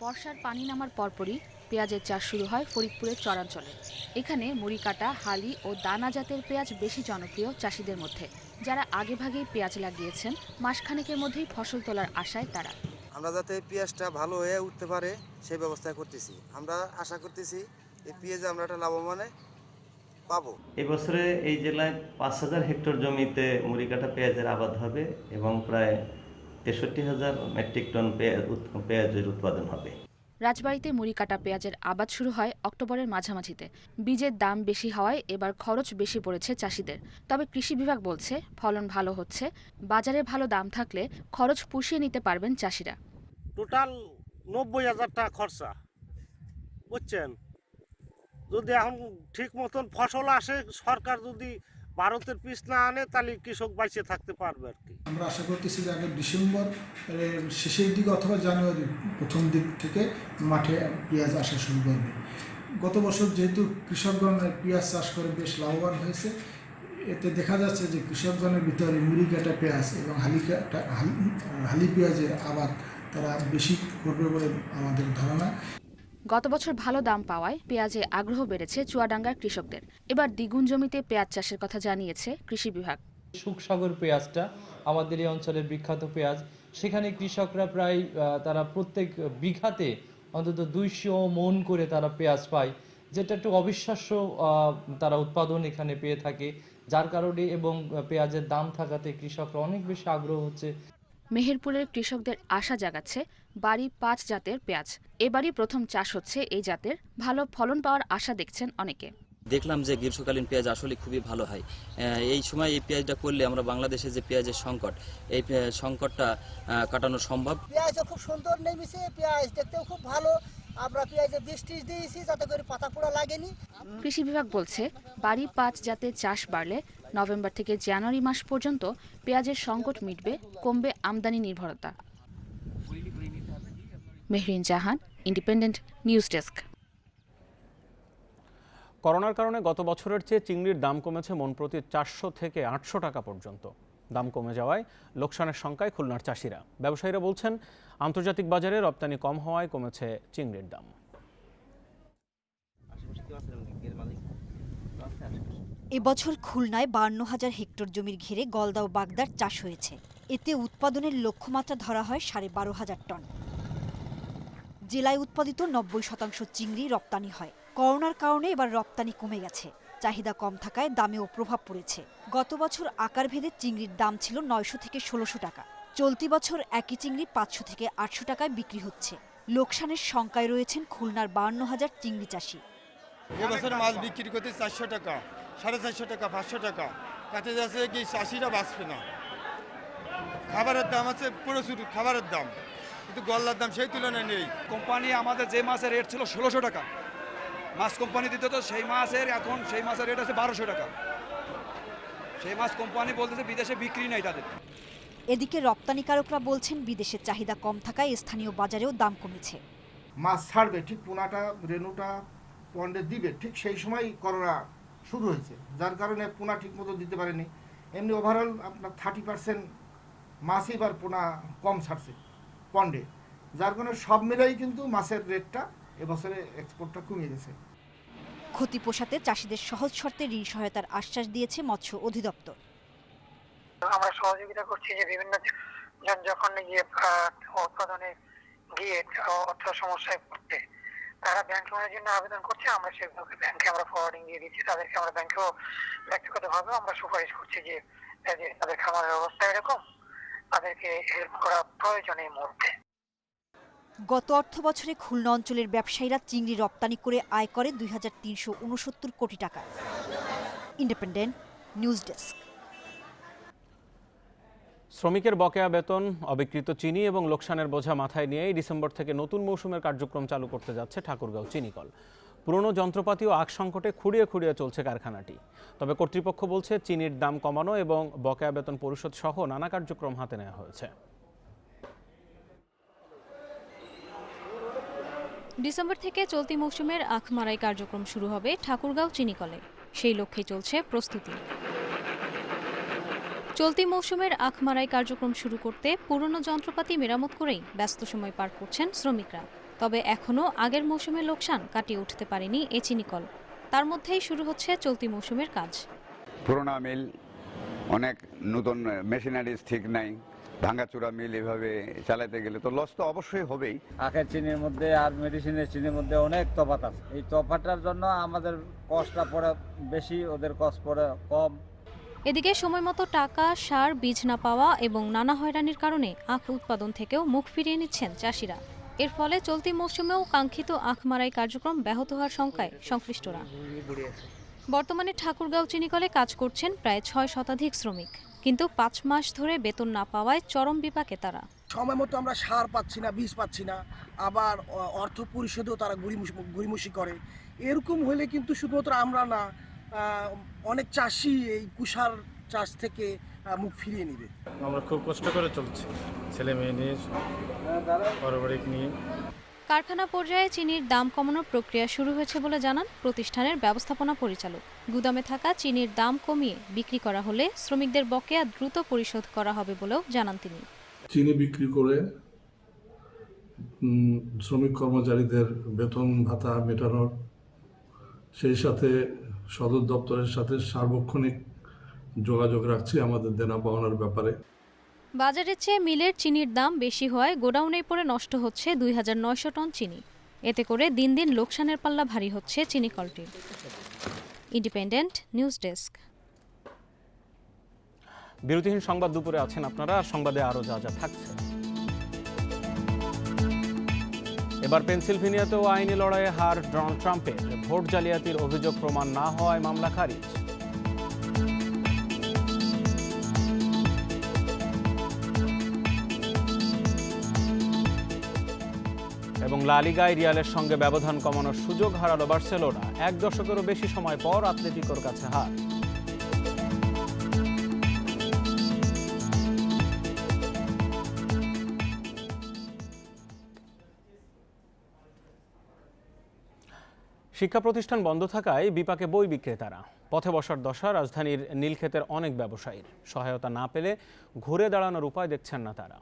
বর্ষার পানি নামার পরপরই পেঁয়াজের চাষ শুরু হয় ফরিদপুরের চরাঞ্চলে। এখানে মুড়ি কাটা, হালি ও দানা জাতের পেঁয়াজ বেশি জনপ্রিয় চাষিদের মধ্যে। যারা আগেভাগেই পেঁয়াজ লাগিয়েছেন, মাসখানেকের মধ্যেই ফসল তোলার আশায় তারা। আমরা যাতে পেঁয়াজটা ভালো হয়ে উঠতে পারে সেই ব্যবস্থা করতেছি। আমরা আশা করতেছি এই পেঁয়াজে আমরা একটা লাভবানে পাবো। এবছরে এই জেলায় 5000 হেক্টর জমিতে মুড়ি কাটা পেঁয়াজের আবাদ হবে এবং প্রায় 63,000 মেট্রিক টন পেঁয়াজের উৎপাদন হবে। রাজবাড়ীতে মুড়ি কাটা পেঁয়াজের আবাদ শুরু হয় অক্টোবরের মাঝামাঝিতে। বীজের দাম বেশি হওয়ায় এবার খরচ বেশি পড়েছে চাষিদের। তবে কৃষি বিভাগ বলছে, ফলন ভালো হচ্ছে। বাজারে ভালো দাম থাকলে খরচ পুষিয়ে নিতে পারবেন চাষিরা। টোটাল 90,000 টাকা খরচা, বুঝছেন। যদি এখন ঠিক মতন ফসল আসে, সরকার যদি ভারতের পিস না আনে, তাহলে কৃষক বাইচে থাকতে পারবে আর কি। আমরা আশা করতেছি যে আগে ডিসেম্বর শেষের দিকে অথবা জানুয়ারি প্রথম দিক থেকে মাঠে পেঁয়াজ আসা শুরু করবে। গত বছর যেহেতু কৃষকগণ পেঁয়াজ চাষ করে বেশ লাভবান হয়েছে, এতে দেখা যাচ্ছে যে কৃষকগণের ভিতরে মুড়ি কাটা পেঁয়াজ এবং হালি পেঁয়াজের আবাদ তারা বেশি করবে বলে আমাদের ধারণা। গত বছর ভালো দাম পাওয়ায় পেঁয়াজে আগ্রহ বেড়েছে চুয়াডাঙ্গার কৃষকদের। এবার দ্বিগুণ জমিতে পেঁয়াজ চাষের কথা জানিয়েছে কৃষি বিভাগ। সুখসাগর পেঁয়াজটা আমাদের এই অঞ্চলের বিখ্যাত পেঁয়াজ। সেখানে কৃষকরা প্রায় তারা প্রত্যেক বিঘাতে অন্তত 200 মণ করে তারা পেঁয়াজ পায়, যেটা একটু অবিশ্বাস্য তারা উৎপাদন এখানে পেয়ে থাকে। যার কারণে এবং পেঁয়াজের দাম থাকাতে কৃষকরা অনেক বেশি আগ্রহ হচ্ছে। মেহেরপুরের কৃষকদের আশা জাগাচ্ছে বাড়ি 5 জাতের পেঁয়াজ। এবারই প্রথম চাষ হচ্ছে এই জাতের। ভালো ফলন পাওয়ার আশা দেখছেন অনেকে। দেখলাম যে গ্রীষ্মকালীন পেঁয়াজ আসলে খুবই ভালো হয়। এই সময় এই পেঁয়াজটা করলে আমরা বাংলাদেশে যে পেঁয়াজের সংকট, এই সংকটটা কাটানো সম্ভব। পেঁয়াজও খুব সুন্দর নেমেছে, পেঁয়াজ দেখতেও খুব ভালো। আমরা পেঁয়াজে বৃষ্টি দিয়েছি যাতে করে পাতা পোড়া লাগেনি। কৃষি বিভাগ বলছে, বাড়ি 5 জাতের চাষ বাড়লে নভেম্বর থেকে জানুয়ারি মাস পর্যন্ত পেঁয়াজের সংকট মিটবে, কমবে আমদানি নির্ভরতা। মেহরিন জাহান, ইন্ডিপেন্ডেন্ট নিউজ ডেস্ক। করোনার কারণে গত বছরের চেয়ে চিংড়ির দাম কমেছে মন প্রতি 400 থেকে 800 টাকা পর্যন্ত। দাম কমে যাওয়ায় লোকসানের শঙ্কায় খুলনার চাষিরা। ব্যবসায়ীরা বলছেন, আন্তর্জাতিক বাজারে রপ্তানি কম হওয়ায় কমেছে চিংড়ির দাম। এবছর খুলনায় 52,000 হেক্টর জমির ঘিরে গলদা ও বাগদার চাষ হয়েছে। এতে উৎপাদনের লক্ষ্যমাত্রা ধরা হয় 12,500 টন। জেলায় উৎপাদিত 90% চিংড়ি রপ্তানি হয়। করোনার কারণে এবার রপ্তানি কমে গেছে। চাহিদা কম থাকায় দামেও প্রভাব পড়েছে। গত বছর আকারভেদে চিংড়ির দাম ছিল 900 থেকে 1600 টাকা। চলতি বছর একই চিংড়ি 500 থেকে 800 টাকায় বিক্রি হচ্ছে। লোকসানের শঙ্কায় রয়েছেন খুলনার 52,000 চিংড়ি চাষি। এবছর মাছ বিক্রি করতে 400 টাকা, 450 টাকা, 500 টাকা। তাতে যাচ্ছে কি চাষিরা বাঁচবে না। খাবারের দাম আছে প্রচুর, খাবারের দাম, কিন্তু গল্লার দাম সেই তুলনায় নেই। কোম্পানি আমাদের যে মাছের রেট ছিল 1600 টাকা, মাছ কোম্পানি দিত, তো সেই মাছের এখন সেই মাছের রেট আছে 1200 টাকা। সেই মাছ কোম্পানি বলতেছে বিদেশে বিক্রি নাই তাদের। এদিকে রপ্তানিকারকরা বলছেন, বিদেশের চাহিদা কম থাকায় স্থানীয় বাজারেও দাম কমেছে। মাছ ছাড়বে ঠিক পোনাটা রেনুটা পন্ডে দিবে ঠিক সেই সময় করোনা শুরু হয়েছে, যার কারণে পোনা ঠিক মতো দিতে পারেনি। এমনি ওভারঅল আপনার 30% মাছ এবার পোনা কম ছাড়ছে পন্ডে, যার কারণে সব মিলেই কিন্তু মাছের রেটটা এবছরে এক্সপোর্টটা কমে গেছে। ক্ষতি পোষাতে চাষিদের সহজ শর্তে ঋণ সহায়তার আশ্বাস দিয়েছে মৎস্য অধিদপ্তর। আমরা সহযোগিতা করছি যে বিভিন্ন জন যখন গিয়ে উৎপাদনে গিয়ে অর্থ সমস্যায় পড়ছে, তারা ব্যাংক লোনের জন্য আবেদন করছে, আমরা সেগুলোকে ব্যাংকে আমরা ফরওয়ার্ডিং দিয়ে দিচ্ছি। তাদেরকে আমরা ব্যাংকেও ব্যক্তিগতভাবে আমরা সুপারিশ করছি যে তাদের খামারের অবস্থা এরকম, তাদেরকে হেল্প করা প্রয়োজন এই মুহূর্তে। গত অর্থ বছরে খুলনা অঞ্চলের ব্যবসায়ীরা চিংড়ি রপ্তানি করে আয় করে 2369 কোটি টাকা। Independent news desk. শ্রমিকের বকেয়া বেতন, অবিকৃত চিনি এবং লোকসানের বোঝা মাথায় নিয়েই ডিসেম্বর থেকে নতুন মৌসুমের কার্যক্রম চালু করতে যাচ্ছে ঠাকুরগাঁও চিনিকল। পুরনো যন্ত্রপাতি ও আখ সংকটে খুঁড়িয়ে খুঁড়িয়ে চলছে কারখানাটি। তবে কর্তৃপক্ষ বলছে, চিনির দাম কমানো এবং বকেয়া বেতন পরিশোধ সহ নানা কার্যক্রম হাতে নেওয়া হয়েছে। ডিসেম্বর থেকে চলতি মৌসুমের আখ মারাই কার্যক্রম শুরু হবে ঠাকুরগাঁও চিনিকলে। সেই লক্ষ্যে চলছে প্রস্তুতি। চলতি মৌসুমের আখ মারাই কার্যক্রম শুরু করতে পুরনো যন্ত্রপাতি মেরামত করেই ব্যস্ত সময় পার করছেন শ্রমিকরা। তবে এখনও আগের মৌসুমের লোকসান কাটিয়ে উঠতে পারেনি এ চিনিকল। তার মধ্যেই শুরু হচ্ছে চলতি মৌসুমের কাজ। পুরোনো মিল, অনেক নতুন মেশিনারিজ ঠিক নাই, ভাঙাচোরা মিল এভাবে চালাতে গেলে তো লস তো অবশ্যই হবেই। আখের চিনির মধ্যে আর মেডিসিনের চিনির মধ্যে অনেক তফাৎ আছে। এই তফাৎটার জন্য আমাদের কষ্টটা পড়ে বেশি, ওদের কষ্ট পড়ে কম। এদিকে সময়মতো টাকা, সার, বীজ না পাওয়া এবং নানা হয়রানির কারণে আখ উৎপাদন থেকেও মুখ ফিরিয়ে নিচ্ছেন চাষিরা। এর ফলে চলতি মৌসুমেও কাঙ্ক্ষিত আখ মারাই কার্যক্রম ব্যাহত হওয়ার শঙ্কায় সংশ্লিষ্টরা। বর্তমানে ঠাকুরগাঁও চিনিকলে কাজ করছেন প্রায় 6 শতাধিক শ্রমিক, কিন্তু 5 মাস ধরে বেতন না পাওয়ায় চরম বিপাকে তারা। সময় মতো আমরা সার পাচ্ছি না, বীজ পাচ্ছি না, আবার অর্থ পরিশোধেও তারা গড়িমসি করে। এরকম হলে কিন্তু শুধুমাত্র আমরা না, অনেক চাষি এই কুষার চাষ থেকে মুখ ফিরিয়ে নিবে। আমরা খুব কষ্ট করে চলছি, ছেলে মেয়ে নিয়ে, পারিবারিক নিয়ে। কারখানা পর্যায়ে চিনির দাম কমানোর প্রক্রিয়া শুরু হয়েছে বলে জানান প্রতিষ্ঠানের ব্যবস্থাপনা পরিচালক। গুদামে থাকা চিনির দাম কমিয়ে বিক্রি করা হলে শ্রমিকদের বকেয়া দ্রুত পরিশোধ করা হবে বলেও জানান তিনি। চিনি বিক্রি করে শ্রমিক কর্মচারীদের বেতন ভাতা মেটানোর, সেই সাথে সদর দপ্তরের সাথে সার্বক্ষণিক যোগাযোগ রাখছি আমাদের দেনা পাওনার ব্যাপারে। বাজারের চেয়ে মিলের চিনির দাম বেশি হওয়ায় গোডাউনে পড়ে নষ্ট হচ্ছে 2900 টন চিনি। এতে করে দিন দিন লোকসানের পাল্লা ভারী হচ্ছে চিনিকলটির। Independent news desk. বিরতিহীন সংবাদ দুপুরে আছেন আপনারা, আর সংবাদে আরও যা যা থাকছে। এবার পেনসিলভেনিয়াতেও আইনি লড়াইয়ে হার ডোনাল্ড ট্রাম্পের। ভোট জালিয়াতির অভিযোগ প্রমাণ না হওয়ায় মামলা খারিজ। এবং লা লিগায় রিয়ালের সঙ্গে ব্যবধান কমানোর সুযোগ হারালো বার্সেলোনা। 1 দশকেরও বেশি সময় পর আতলেতিকোর কাছে হার। শিক্ষা প্রতিষ্ঠান বন্ধ থাকায় বিপাকে বই বিক্রেতারা। পথে বসার দশা রাজধানীর নীলক্ষেতের অনেক ব্যবসায়ীর। সহায়তা না পেলে ঘুরে দাঁড়ানোর উপায় দেখছেন না তারা।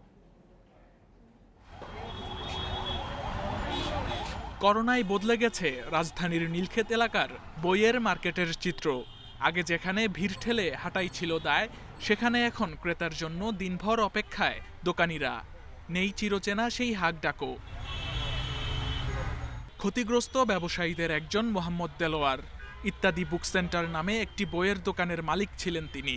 করোনায় বদলে গেছে রাজধানীর নীলক্ষেত এলাকার বইয়ের মার্কেটের চিত্র। আগে যেখানে ভিড় ঠেলে হাঁটাই ছিল দায়, সেখানে এখন ক্রেতার জন্য দিনভর অপেক্ষায় দোকানিরা। নেই চিরচেনা সেই হাক ডাকো। ক্ষতিগ্রস্ত ব্যবসায়ীদের একজন মোহাম্মদ দেলোয়ার। ইত্যাদি বুক সেন্টার নামে একটি বইয়ের দোকানের মালিক ছিলেন তিনি।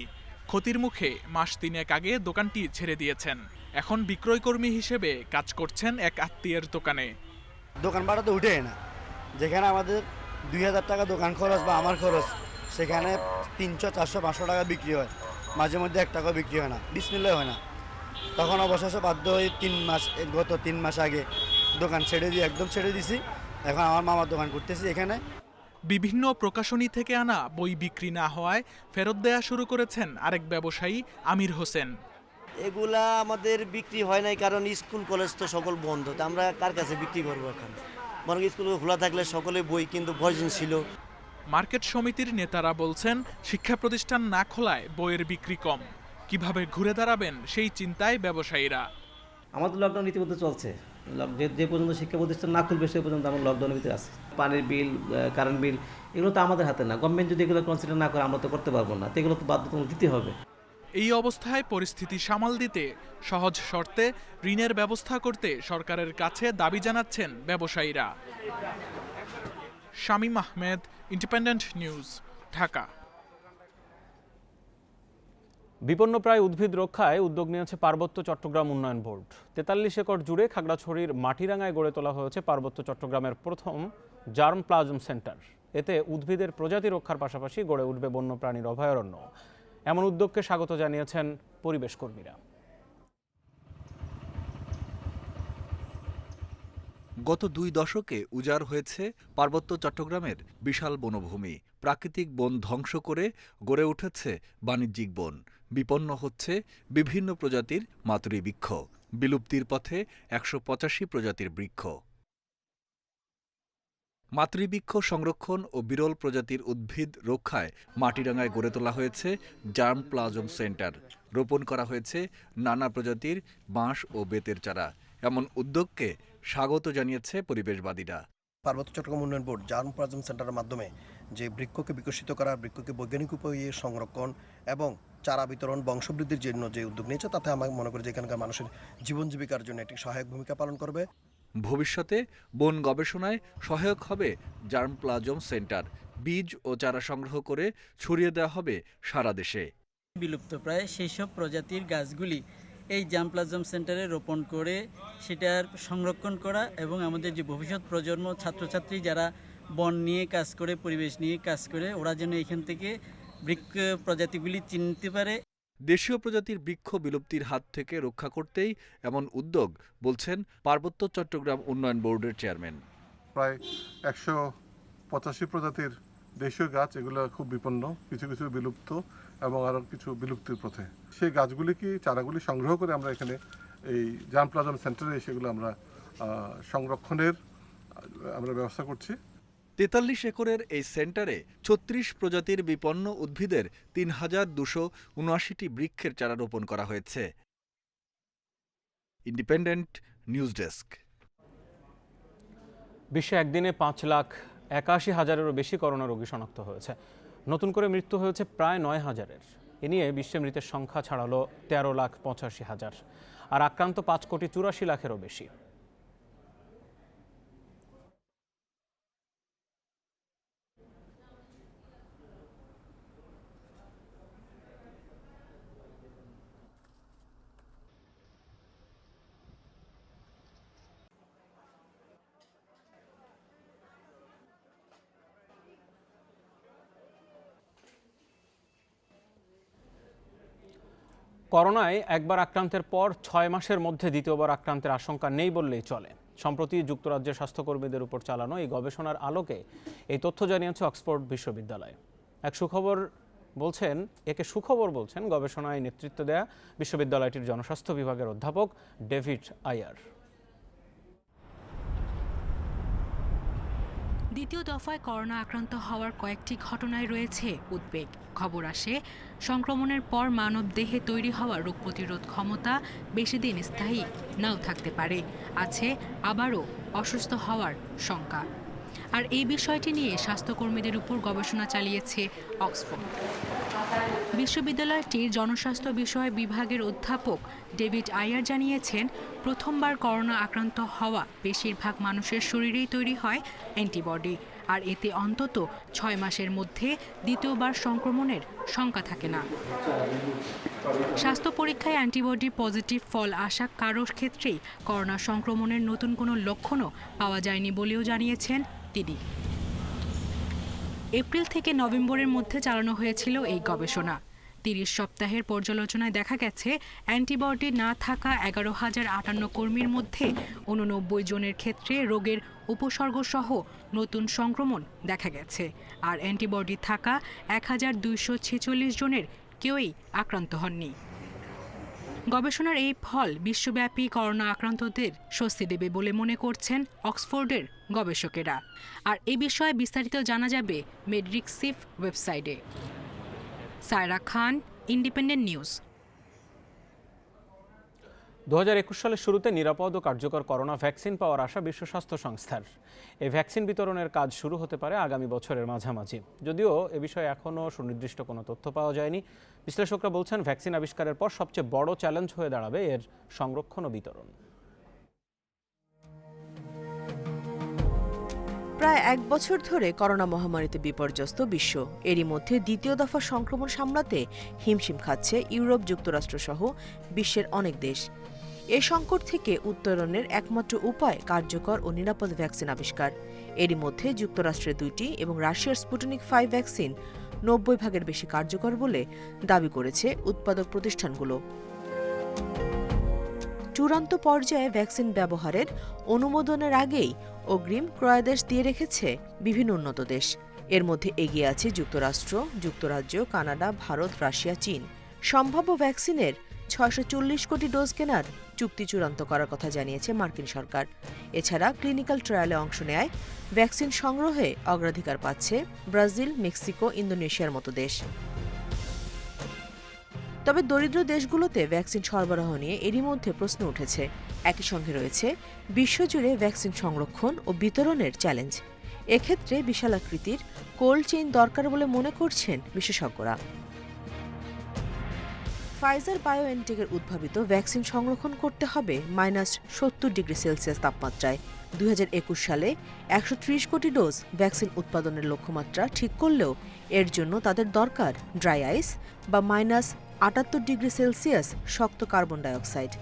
ক্ষতির মুখে মাস 3 আগে দোকানটি ছেড়ে দিয়েছেন। এখন বিক্রয়কর্মী হিসেবে কাজ করছেন এক আত্মীয়ের দোকানে। দোকান ভাড়া তো উঠে না, যেখানে আমাদের 2000 টাকা দোকান খরচ বা আমার খরচ, সেখানে 300, 400, 500 টাকা বিক্রি হয়। মাঝে মধ্যে 1 টাকাও বিক্রি হয় না, বিসমিল্লাহ হয় না। তখন অবশেষে বাধ্য হয়ে গত 3 মাস আগে দোকান একদম ছেড়ে দিছি। এখন আমার মামার দোকান করতেছি এখানে। বিভিন্ন প্রকাশনী থেকে আনা বই বিক্রি না হওয়ায় ফেরত দেয়া শুরু করেছেন আরেক ব্যবসায়ী আমির হোসেন। এগুলা আমাদের বিক্রি হয় নাই, কারণ স্কুল কলেজ তো সকল বন্ধ। তো আমরা কার কাছে বিক্রি করবো এখন? বরং স্কুল খোলা থাকলে সকলে বই কিন্তু প্রয়োজন ছিল। মার্কেট সমিতির নেতারা বলছেন, শিক্ষা প্রতিষ্ঠান না খোলায় বইয়ের বিক্রি কম। কিভাবে ঘুরে দাঁড়াবেন সেই চিন্তায় ব্যবসায়ীরা। আমাদের লকডাউন রীতিমতো চলছে। যে পর্যন্ত শিক্ষা প্রতিষ্ঠান না খুলবে সে পর্যন্ত আমরা লকডাউনের ভিতরে আছি। পানির বিল, কারেন্ট বিল, এগুলো তো আমাদের হাতে না। গভর্নমেন্ট যদি এগুলো কনসিডার না করে আমরা তো করতে পারবো না। তো এগুলো তো বাধ্যতামূলক দিতে হবে। এই অবস্থায় পরিস্থিতি সামাল দিতে সহজ শর্তে ঋণের ব্যবস্থা করতে সরকারের কাছে দাবি জানাচ্ছেন ব্যবসায়ীরা। Shamim Ahmed, independent news, Dhaka. বিপন্নপ্রায় উদ্ভিদ রক্ষায় উদ্যোগ নিয়েছে পার্বত্য চট্টগ্রাম উন্নয়ন বোর্ড। 43 একর জুড়ে খাগড়াছড়ির মাটিরাঙ্গায় গড়ে তোলা হয়েছে পার্বত্য চট্টগ্রামের প্রথম জার্ম প্লাজম সেন্টার। এতে উদ্ভিদের প্রজাতি রক্ষার পাশাপাশি গড়ে উঠবে বন্যপ্রাণীর অভয়ারণ্য। এমন উদ্যোগকে স্বাগত জানিয়েছেন পরিবেশ কর্মীরা। গত 2 দশকে উজাড় হয়েছে পার্বত্য চট্টগ্রামের বিশাল বনভূমি। প্রাকৃতিক বন ধ্বংস করে গড়ে উঠেছে বাণিজ্যিক বন। বিপন্ন হচ্ছে বিভিন্ন প্রজাতির মাতুরি বৃক্ষ। বিলুপ্তির পথে 185 প্রজাতির বৃক্ষ। মাতৃবৃক্ষ সংরক্ষণ ও বিরল প্রজাতির উদ্ভিদ রক্ষায় মাটিরাঙ্গায় গড়ে তোলা হয়েছে জার্ম প্লাজম সেন্টার। রোপণ করা হয়েছে নানা প্রজাতির বাঁশ ও বেতের চারা। এমন উদ্যোগকে স্বাগত জানিয়েছে পরিবেশবাদীরা। পার্বত্য চট্টগ্রাম উন্নয়ন বোর্ড জার্ম প্লাজম সেন্টারের মাধ্যমে যে বৃক্ষকে বিকশিত করা, বৃক্ষকে বৈজ্ঞানিক উপায়ে সংরক্ষণ এবং চারা বিতরণ, বংশবৃদ্ধির জন্য যে উদ্যোগ নিয়েছে, তাতে আমি মনে করি যে এখানকার মানুষের জীবন জীবিকার জন্য একটি সহায়ক ভূমিকা পালন করবে। ভবিষ্যতে বন গবেষণায় সহায়ক হবে জার্ম প্লাজম সেন্টার। বীজ ও চারা সংগ্রহ করে ছড়িয়ে দেওয়া হবে সারা দেশে। বিলুপ্তপ্রায় সেই সব প্রজাতির গাছগুলি এই জার্ম প্লাজম সেন্টারে রোপণ করে সেটার সংরক্ষণ করা এবং আমাদের যে ভবিষ্যৎ প্রজন্ম ছাত্রছাত্রী যারা বন নিয়ে কাজ করে, পরিবেশ নিয়ে কাজ করে, ওরা যেন এখান থেকে বৃক্ষ প্রজাতিগুলি চিনতে পারে। দেশীয় প্রজাতির বৃক্ষ বিলুপ্তির হাত থেকে রক্ষা করতেই এমন উদ্যোগ, বলছেন পার্বত্য চট্টগ্রাম উন্নয়ন বোর্ডের চেয়ারম্যান। প্রায় 185 প্রজাতির দেশীয় গাছ, এগুলো খুব বিপন্ন, কিছু কিছু বিলুপ্ত এবং আরও কিছু বিলুপ্তির পথে। সেই গাছগুলি চারাগুলি সংগ্রহ করে আমরা এখানে এই জার্ম প্লাজম সেন্টারে সেগুলো আমরা সংরক্ষণের ব্যবস্থা করছি। 43 একরের এই সেন্টারে 36 প্রজাতির বিপন্ন উদ্ভিদের 3279টি বৃক্ষের চারা রোপণ করা হয়েছে। Independent news desk. বিশ্বে একদিনে 5,81,000-এরও বেশি করোনা রোগী শনাক্ত হয়েছে। নতুন করে মৃত্যু হয়েছে প্রায় 9,000-এর। এ নিয়ে বিশ্বে মৃতের সংখ্যা ছাড়ালো 13,85,000, আর আক্রান্ত 5,84,00,000-এরও বেশি। করোনায় একবার আক্রান্তের পর 6 মাসের মধ্যে দ্বিতীয়বার আক্রান্তের আশঙ্কা নেই বললেই চলে। সম্প্রতি যুক্তরাজ্যের স্বাস্থ্যকর্মীদের উপর চালানো এই গবেষণার আলোকে এই তথ্য জানিয়েছে অক্সফোর্ড বিশ্ববিদ্যালয়। একে সুখবর বলছেন গবেষণায় নেতৃত্ব দেয়া বিশ্ববিদ্যালয়টির জনস্বাস্থ্য বিভাগের অধ্যাপক ডেভিড আয়ার। দ্বিতীয় দফায় করোনা আক্রান্ত হওয়ার কয়েকটি ঘটনায় রয়েছে উদ্বেগ। খবর আসে সংক্রমণের পর মানব দেহে তৈরি হওয়া রোগ প্রতিরোধ ক্ষমতা বেশি দিন স্থায়ী নাও থাকতে পারে। আছে আবারও অসুস্থ হওয়ার শঙ্কা। আর এই বিষয়টি নিয়ে স্বাস্থ্যকর্মীদের উপর গবেষণা চালিয়েছে অক্সফোর্ড। বিশ্ববিদ্যালয়টির জনস্বাস্থ্য বিষয় বিভাগের অধ্যাপক ডেভিড আয়ার জানিয়েছেন, প্রথমবার করোনা আক্রান্ত হওয়া বেশিরভাগ মানুষের শরীরেই তৈরি হয় অ্যান্টিবডি, আর এতে অন্তত 6 মাসের মধ্যে দ্বিতীয়বার সংক্রমণের শঙ্কা থাকে না। স্বাস্থ্য পরীক্ষায় অ্যান্টিবডি পজিটিভ ফল আসা কারোর ক্ষেত্রেই করোনা সংক্রমণের নতুন কোনো লক্ষণও পাওয়া যায়নি বলেও জানিয়েছেন তিনি। এপ্রিল থেকে নভেম্বরের মধ্যে চালানো হয়েছিল এই গবেষণা। 30 সপ্তাহের পর্যালোচনায় দেখা গেছে অ্যান্টিবডি না থাকা 11,058 কর্মীর মধ্যে 89 জনের ক্ষেত্রে রোগের উপসর্গসহ নতুন সংক্রমণ দেখা গেছে, আর অ্যান্টিবডি থাকা 1,246 জনের কেউই আক্রান্ত হননি। গবেষণার এই ফল বিশ্বব্যাপী করোনা আক্রান্তদের স্বস্তি দেবে বলে মনে করছেন অক্সফোর্ডের গবেষকেরা। আর এই বিষয়ে বিস্তারিত জানা যাবে মেডরিক্সিফ ওয়েবসাইটে। সায়রা খান, ইন্ডিপেন্ডেন্ট নিউজ। 2021 সালের শুরুতে নিরাপদ ও কার্যকর করোনা ভ্যাকসিন পাওয়ার আশা বিশ্ব স্বাস্থ্য সংস্থার। এই ভ্যাকসিন বিতরণের কাজ শুরু হতে পারে আগামী বছরের মাঝামাঝি। যদিও এ বিষয়ে এখনও সুনির্দিষ্ট কোনো তথ্য পাওয়া যায়নি। বিশ্লেষকরা বলছেন, ভ্যাকসিন আবিষ্কারের পর সবচেয়ে বড় চ্যালেঞ্জ হয়ে দাঁড়াবে এর সংরক্ষণ ও বিতরণ। প্রায় 1 বছর ধরে করোনা মহামারীতে বিপর্যস্ত বিশ্ব। এরই মধ্যে দ্বিতীয় দফা সংক্রমণ সামলাতে হিমশিম খাচ্ছে ইউরোপ, যুক্তরাষ্ট্র সহ বিশ্বের অনেক দেশ। এই সংকট থেকে উত্তরণের একমাত্র উপায় কার্যকর ও নিরাপদ ভ্যাকসিন আবিষ্কার। এরই মধ্যে যুক্তরাষ্ট্রের 2টি এবং রাশিয়ার স্পুটনিক 5 ভ্যাকসিন 90 ভাগের বেশি কার্যকর বলে দাবি করেছে উৎপাদক প্রতিষ্ঠানগুলো। চূড়ান্ত পর্যায়ে ভ্যাকসিন ব্যবহারের অনুমোদনের আগেই অগ্রিম ক্রয়াদেশ দিয়ে রেখেছে বিভিন্ন উন্নত দেশ। এর মধ্যে এগিয়ে আছে যুক্তরাষ্ট্র, যুক্তরাজ্য, কানাডা, ভারত, রাশিয়া, চীন। সম্ভাব্য ভ্যাকসিনের 640 কোটি ডোজ কেনার চুক্তি চূড়ান্ত করার কথা জানিয়েছে মার্কিন সরকার। এছাড়া ক্লিনিক্যাল ট্রায়ালে অংশ নেয় ভ্যাকসিন সংগ্রহে অগ্রাধিকার পাচ্ছে ব্রাজিল, মেক্সিকো, ইন্দোনেশিয়ার মতো দেশ। তবে দরিদ্র দেশগুলোতে ভ্যাকসিন সরবরাহ নিয়ে এরই মধ্যে প্রশ্ন উঠেছে। একই সঙ্গে রয়েছে বিশ্বজুড়ে ভ্যাকসিন সংরক্ষণ ও বিতরণের চ্যালেঞ্জ। এক্ষেত্রে বিশালাকৃতির কোল্ড চেইন দরকার বলে মনে করছেন বিশেষজ্ঞরা। ফাইজার বায়োএনটেকের উদ্ভাবিত ভ্যাকসিন সংরক্ষণ করতে হবে -70°C তাপমাত্রায়। 2021 সালে 130 কোটি ডোজ ভ্যাকসিন উৎপাদনের লক্ষ্যমাত্রা ঠিক করলেও এর জন্য তাদের দরকার ড্রাই আইস বা -78°C শক্ত carbon dioxide.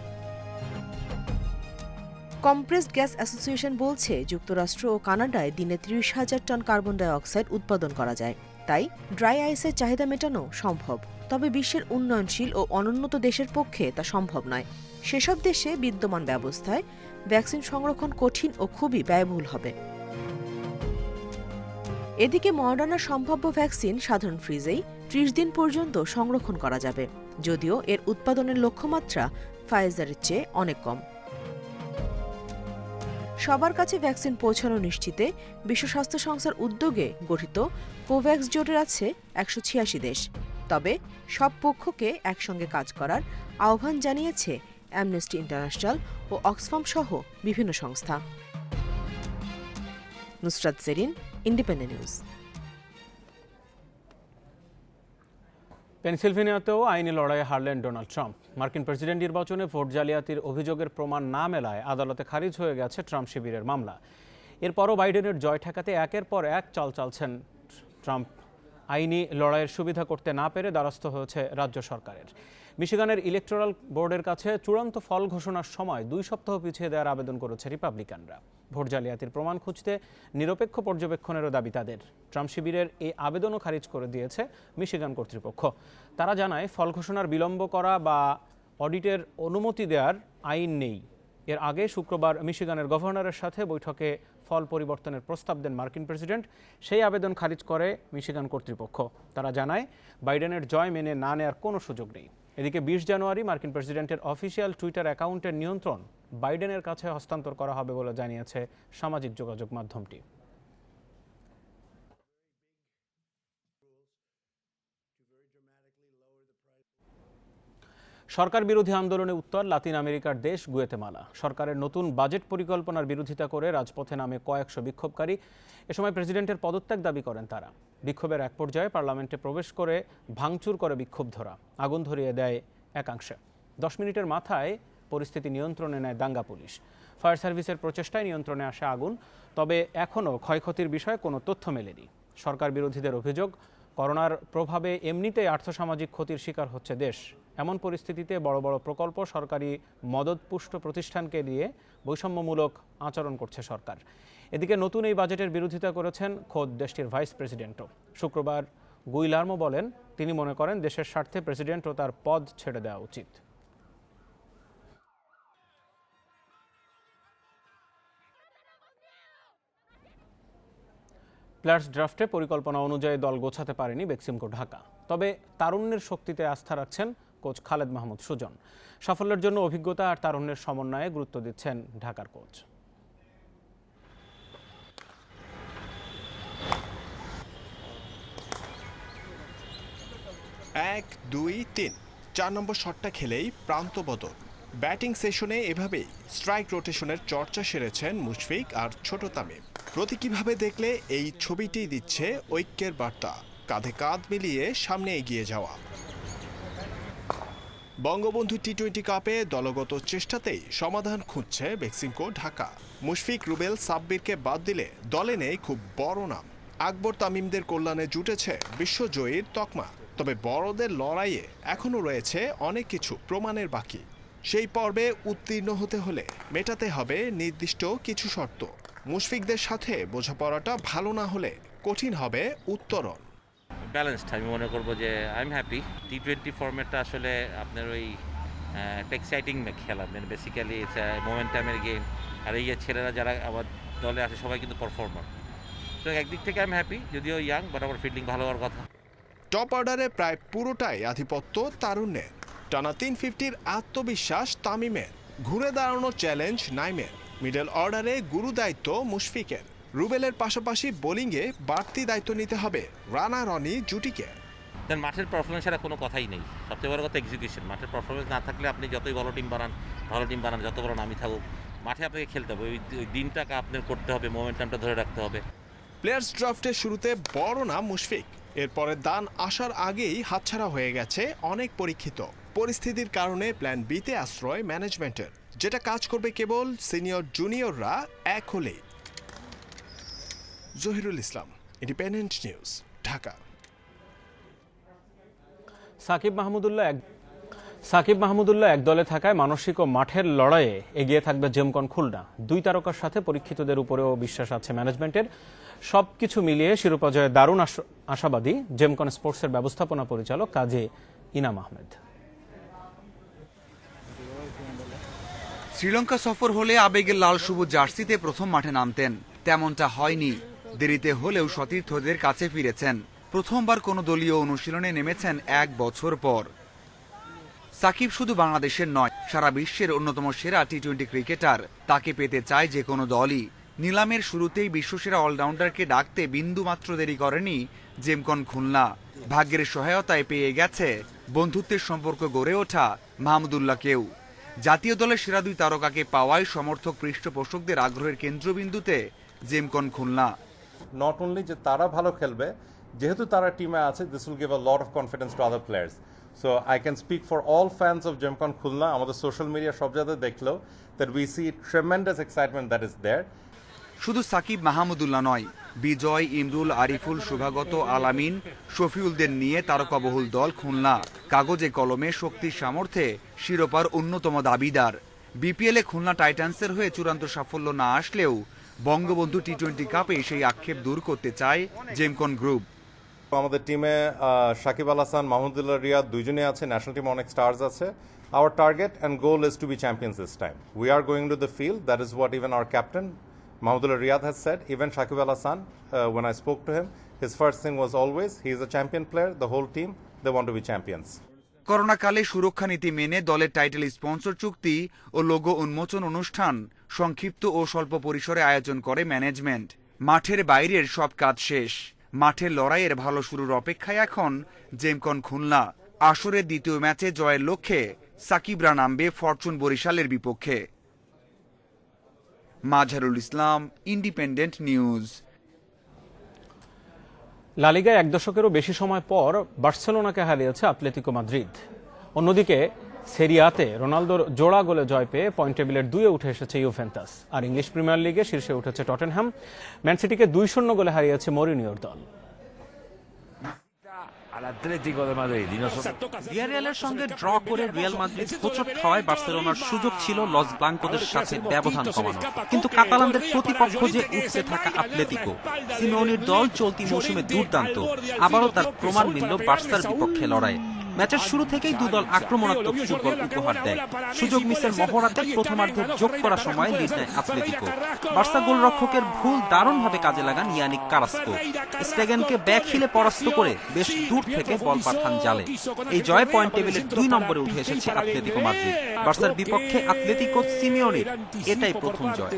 Compressed gas association বলছে, যুক্তরাষ্ট্র ও কানাডায় দিনে 30,000 টন কার্বন ডাইঅক্সাইড উৎপাদন করা যায়। তাই ড্রাই আইসের চাহিদা মেটানো সম্ভব। তবে বিশ্বের উন্নয়নশীল ও অনুন্নত দেশের পক্ষে তা সম্ভব নয়। সেসব দেশে বিদ্যমান ব্যবস্থায় ভ্যাকসিন সংরক্ষণ কঠিন ও খুবই ব্যয়বহুল হবে। এদিকে মডার্নার সম্ভাব্য ভ্যাকসিন সাধারণ ফ্রিজেই 30 দিন পর্যন্ত সংরক্ষণ করা যাবে, যদিও এর উৎপাদনের লক্ষ্যমাত্রা ফাইজারের চেয়ে অনেক কম। সবার কাছে ভ্যাকসিন পৌঁছানো নিশ্চিতে বিশ্ব স্বাস্থ্য সংস্থার উদ্যোগে গঠিত কোভ্যাক্স জোটের আছে 186 দেশ। তবে সব পক্ষকে একসঙ্গে কাজ করার আহ্বান জানিয়েছে অ্যামনেস্টি ইন্টারন্যাশনাল ও অক্সফাম সহ বিভিন্ন সংস্থা। Nusrat Zerin, independent news. পেনসিলভেনিয়াতেও আইনি লড়াইয়ে হারলেন ডোনাল্ড ট্রাম্প। মার্কিন প্রেসিডেন্ট নির্বাচনে ভোট জালিয়াতির অভিযোগের প্রমাণ না মেলায় আদালতে খারিজ হয়ে গেছে ট্রাম্প শিবিরের মামলা। এরপরও বাইডেনের জয় ঠেকাতে একের পর এক চাল চালছেন ট্রাম্প। আইনি লড়াইয়ের সুবিধা করতে না পেরে দ্বারস্থ হয়েছে রাজ্য সরকারের। মিশিগানের ইলেকটোরাল বোর্ডের কাছে চূড়ান্ত ফল ঘোষণার সময় 2 সপ্তাহ পিছিয়ে দেওয়ার আবেদন করেছে রিপাবলিকানরা। ভোট জালিয়াতির প্রমাণ খুঁজতে নিরপেক্ষ পর্যবেক্ষণেরও দাবি তাদের। ট্রাম্প শিবিরের এই আবেদনও খারিজ করে দিয়েছে মিশিগান কর্তৃপক্ষ। তারা জানায়, ফল ঘোষণার বিলম্ব করা বা অডিটের অনুমতি দেওয়ার আইন নেই। এর আগে শুক্রবার মিশিগানের গভর্নরের সাথে বৈঠকে ফল পরিবর্তনের প্রস্তাব দেন মার্কিন প্রেসিডেন্ট। সেই আবেদন খারিজ করে মিশিগান কর্তৃপক্ষ। তারা জানায়, বাইডেনের জয় মেনে না নেওয়ার কোনো সুযোগ নেই। এদিকে 20 জানুয়ারি মার্কিন প্রেসিডেন্টের অফিসিয়াল টুইটার অ্যাকাউন্টের নিয়ন্ত্রণ বাইডেনের কাছে হস্তান্তর করা হবে বলে জানিয়েছে সামাজিক যোগাযোগ মাধ্যমটি। সরকার বিরোধী আন্দোলনে উত্তর লাতিন আমেরিকার দেশ গুয়েতেমালা। সরকারের নতুন বাজেট পরিকল্পনার বিরোধিতা করে রাজপথে নামে কয়েকশো বিক্ষোভকারী। এ সময় প্রেসিডেন্টের পদত্যাগ দাবি করেন তারা। বিক্ষোভের এক পর্যায়ে পার্লামেন্টে প্রবেশ করে ভাঙচুর করে বিক্ষোভধরা, আগুন ধরিয়ে দেয় একাংশে। 10 মিনিটের মাথায় পরিস্থিতি নিয়ন্ত্রণে নেয় দাঙ্গা পুলিশ। ফায়ার সার্ভিসের প্রচেষ্টায় নিয়ন্ত্রণে আসে আগুন, তবে এখনও ক্ষয়ক্ষতির বিষয়ে কোনো তথ্য মেলেনি। সরকার বিরোধীদের অভিযোগ, করোনার প্রভাবে এমনিতেই আর্থসামাজিক ক্ষতির শিকার হচ্ছে দেশ। এমন পরিস্থিতিতে বড় বড় প্রকল্প, সরকারি মদতপুষ্ট প্রতিষ্ঠানকে দিয়ে বৈষম্যমূলক আচরণ করছে সরকার। এদিকে নতুন এই বাজেটের বিরোধিতা করেছেন খোদ দেশটির ভাইস প্রেসিডেন্টও। শুক্রবার গুইলার্মো বলেন, তিনি মনে করেন দেশের স্বার্থে প্রেসিডেন্ট ও তার পদ ছেড়ে দেওয়া উচিত। প্লেয়ার্স ড্রাফটে পরিকল্পনা অনুযায়ী দল গোছাতে পারেনি বেক্সিমকো ঢাকা। তবে তারুণ্যের শক্তিতে আস্থা রাখছেন কোচ খালেদ মাহমুদ সুজন। সাফল্যের জন্য অভিজ্ঞতা আর তারুণ্যের সমন্বয়ে গুরুত্ব দিচ্ছেন ঢাকার কোচ। 1, 2, 3 4 নম্বর শটটা খেলেই প্রান্ত বদল। ব্যাটিং সেশনে এভাবেই স্ট্রাইক রোটেশনের চর্চা সেরেছেন মুশফিক আর ছোট তামিম। প্রতীকীভাবে দেখলে এই ছবিটি দিচ্ছে ঐক্যের বার্তা, কাঁধে কাঁধ মিলিয়ে সামনে এগিয়ে যাওয়া। বঙ্গবন্ধু টি-20 কাপে দলগত চেষ্টাতেই সমাধান খুঁজছে বেক্সিমকো ঢাকা। মুশফিক, রুবেল, সাব্বিরকে বাদ দিলে দলে নেই খুব বড় নাম। আকবর, তামিমদের কল্যাণে জুটেছে বিশ্বজয়ীর তকমা। তবে বড়দের লড়াইয়ে এখনও রয়েছে অনেক কিছু প্রমাণের বাকি। সেই পর্বে উত্তীর্ণ হতে হলে মেটাতে হবে নির্দিষ্ট কিছু শর্ত। মুশফিকদের সাথে বোঝাপড়াটা ভালো না হলে কঠিন হবে উত্তরণ। ব্যালেন্সড আমি মনে করবো যে আই এম হ্যাপি। টি-20 ফরম্যাটটা আসলে আপনার ওই এক্সাইটিং খেলা, মানে বেসিক্যালি ইটস মোমেন্টামের গেম। আর এই ছেলেরা যারা আমার দলে আছে সবাই কিন্তু পারফর্মার। তো একদিক থেকে আমি হ্যাপি, যদিও ইয়াং, বাট আমার ফিল্ডিং ভালো হওয়ার কথা। টপ অর্ডারে প্রায় পুরোটাই আধিপত্য তারুণ্যের। টানা 350-র আত্মবিশ্বাস তামিমের, ঘুরে দাঁড়ানো চ্যালেঞ্জ নাইমের। মিডল অর্ডারে গুরু দায়িত্ব মুশফিকের। রুবেলের পাশাপাশি বোলিংয়ে বাড়তি দায়িত্ব নিতে হবে রানা রনি জুটিকে। দেন মাঠের পারফরমেন্স ছাড়া কোনো কথাই নেই। সবচেয়ে বড় কথা এক্সিকিউশন। মাঠের পারফরমেন্স না থাকলে আপনি যতই ভালো টিম বানান, যত বড় নামই থাকুক, মাঠে আপনাকে খেলতে হবে। ওই দিনটাকে আপনার করতে হবে, মোমেন্টামটা ধরে রাখতে হবে। প্লেয়ার্স ড্রাফটের শুরুতে বড় নাম মুশফিক, এরপরে দান আসার আগেই হাতছাড়া হয়ে গেছে অনেক পরীক্ষিত। পরিস্থিতির কারণে প্ল্যান বিতে আশ্রয় ম্যানেজমেন্টের, যেটা কাজ করবে কেবল সিনিয়র জুনিয়ররা এক হলেই। জহিরুল ইসলাম, ইন্ডিপেন্ডেন্ট নিউজ, ঢাকা। সাকিব মাহমুদুল্লাহ এক দলে থাকায় মানসিক ও মাঠের লড়াইয়ে এগিয়ে থাকবে জেমকন খুলনা। 2 তারকার সাথে পরীক্ষিতদের উপরেও বিশ্বাস আছে ম্যানেজমেন্টের। সবকিছু মিলিয়ে শিরোপা জয়ে দারুণ আশাবাদী জেমকন স্পোর্টসের ব্যবস্থাপনা পরিচালক কাজী ইনাম আহমেদ। শ্রীলঙ্কা সফর হলে আবেগের লাল সবুজ জার্সিতে প্রথম মাঠে নামতেন, তেমনটা হয়নি। দেরিতে হলেও সতীর্থদের কাছে ফিরেছেন। প্রথমবার কোনো দলীয় অনুশীলনে নেমেছেন 1 বছর পর। সাকিব শুধু বাংলাদেশের নয়, সারা বিশ্বের অন্যতম সেরা টি-20 ক্রিকেটার। তাকে পেতে চায় যে কোনো দলই। নিলামের শুরুতেই বিশ্বসেরা অলরাউন্ডারকে ডাকতে বিন্দুমাত্র দেরি করেনি জেমকন খুলনা। ভাগ্যের সহায়তায় পেয়ে গেছে বন্ধুত্বের সম্পর্ক গড়ে ওঠা মাহমুদুল্লাহকেও। জাতীয় দলের সেরা 2 তারকাকে পাওয়ায় সমর্থক পৃষ্ঠপোষকদের আগ্রহের কেন্দ্রবিন্দুতে জেমকন খুলনা। নট অনলি যে তারা ভালো খেলবে, যেহেতু তারা টিমে আছে, this will give a lot of confidence to other players. So I can speak for all fans of Gemcon Khulna. আমাদের সোশ্যাল মিডিয়া সব জায়গায় দেখলেও that we see tremendous excitement that is there. শুধু সাকিব মাহমুদুল্লাহ নয়, বিজয়, ইমরুল, আরিফুল, শুভাগত, আলামিন, শফিউলদের নিয়ে তারকাবহুল দল খুলনা। কাগজে কলমে শক্তির সামর্থ্যে শিরোপার অন্যতম দাবিদার। বিপিএলে খুলনা টাইটান্সের হয়ে চূড়ান্ত সাফল্য না আসলেও বঙ্গবন্ধু টি-20 কাপে সেই আক্ষেপ দূর করতে চায় জেমকন গ্রুপ। আমাদের টিমে সাকিব আল হাসান, মাহমুদুল্লাহ রিয়াদ দুইজনে আছে, ন্যাশনাল টিমে অনেক স্টার্স আছে। Our target and goal is to be champions this time. We are going to the field. That is what even our captain Mahmudullah Riyad has said. Even Shakib Al Hasan, when I spoke to him, his first thing was always, he is a champion player, the whole team, they want to be champions. করোনাকালে সুরক্ষা নীতি মেনে দলের title sponsor চুক্তি ও logo উন্মোচন অনুষ্ঠান সংক্ষিপ্ত ও স্বল্প পরিসরে আয়োজন করে ম্যানেজমেন্ট। মাঠের বাইরের সব কাজ শেষ। মাঠের লড়াইয়ের ভালো শুরুর অপেক্ষায় এখন জেমকন খুলনা। আসরের দ্বিতীয় ম্যাচে জয়ের লক্ষ্যে সাকিবরা নামবে ফরচুন বরিশালের বিপক্ষে। Mazharul Islam, independent news. লা লিগায় এক দশকেরও বেশি সময় পর বার্সেলোনাকে হারিয়েছে আতলেতিকো মাদ্রিদ। অন্যদিকে সেরিয়াতে রোনালদোর জোড়া গোলে জয় পেয়ে পয়েন্ট টেবিলের 2-এ উঠে এসেছে ইউভেন্টাস। আর ইংলিশ প্রিমিয়ার লিগে শীর্ষে উঠেছে টটেনহ্যাম। ম্যান সিটিকে 2-0 গোলে হারিয়েছে মরিনিওর দল। ভিয়ারিয়ালের সঙ্গে ড্র করে রিয়াল মাদ্রিদ হোঁচট খাওয়ায় বার্সেলোনার সুযোগ ছিল লস ব্লাঙ্কোদের সাথে ব্যবধান কমানো, কিন্তু কাতালানদের প্রতিপক্ষ যে উঠতে থাকা আতলেতিকো। সিমেওনির দল চলতি মৌসুমে দুর্দান্ত, আবারও তার প্রমাণ মিলল বার্সার বিপক্ষে লড়াই। ম্যাচের শুরু থেকেই দুদল আক্রমণাত্মক ফুটবল উপহার দেয়। সুযোগ মিসের মহড়াতে প্রথমার্ধের যোগ করা সময় লিড নেয় আতলেতিকো। বার্সা গোলরক্ষকের ভুল দারুণভাবে কাজে লাগান ইয়ানিক কারাস্কো। স্টেগেনকে ব্যাক হিলে পরাস্ত করে বেশ দূর থেকে বল পাঠান জালে। এই জয়ে পয়েন্ট টেবিলের 2 নম্বরে উঠে এসেছে আতলেতিকো মাদ্রিদ। বার্সার বিপক্ষে আতলেতিকো সিমেওনির এটাই প্রথম জয়।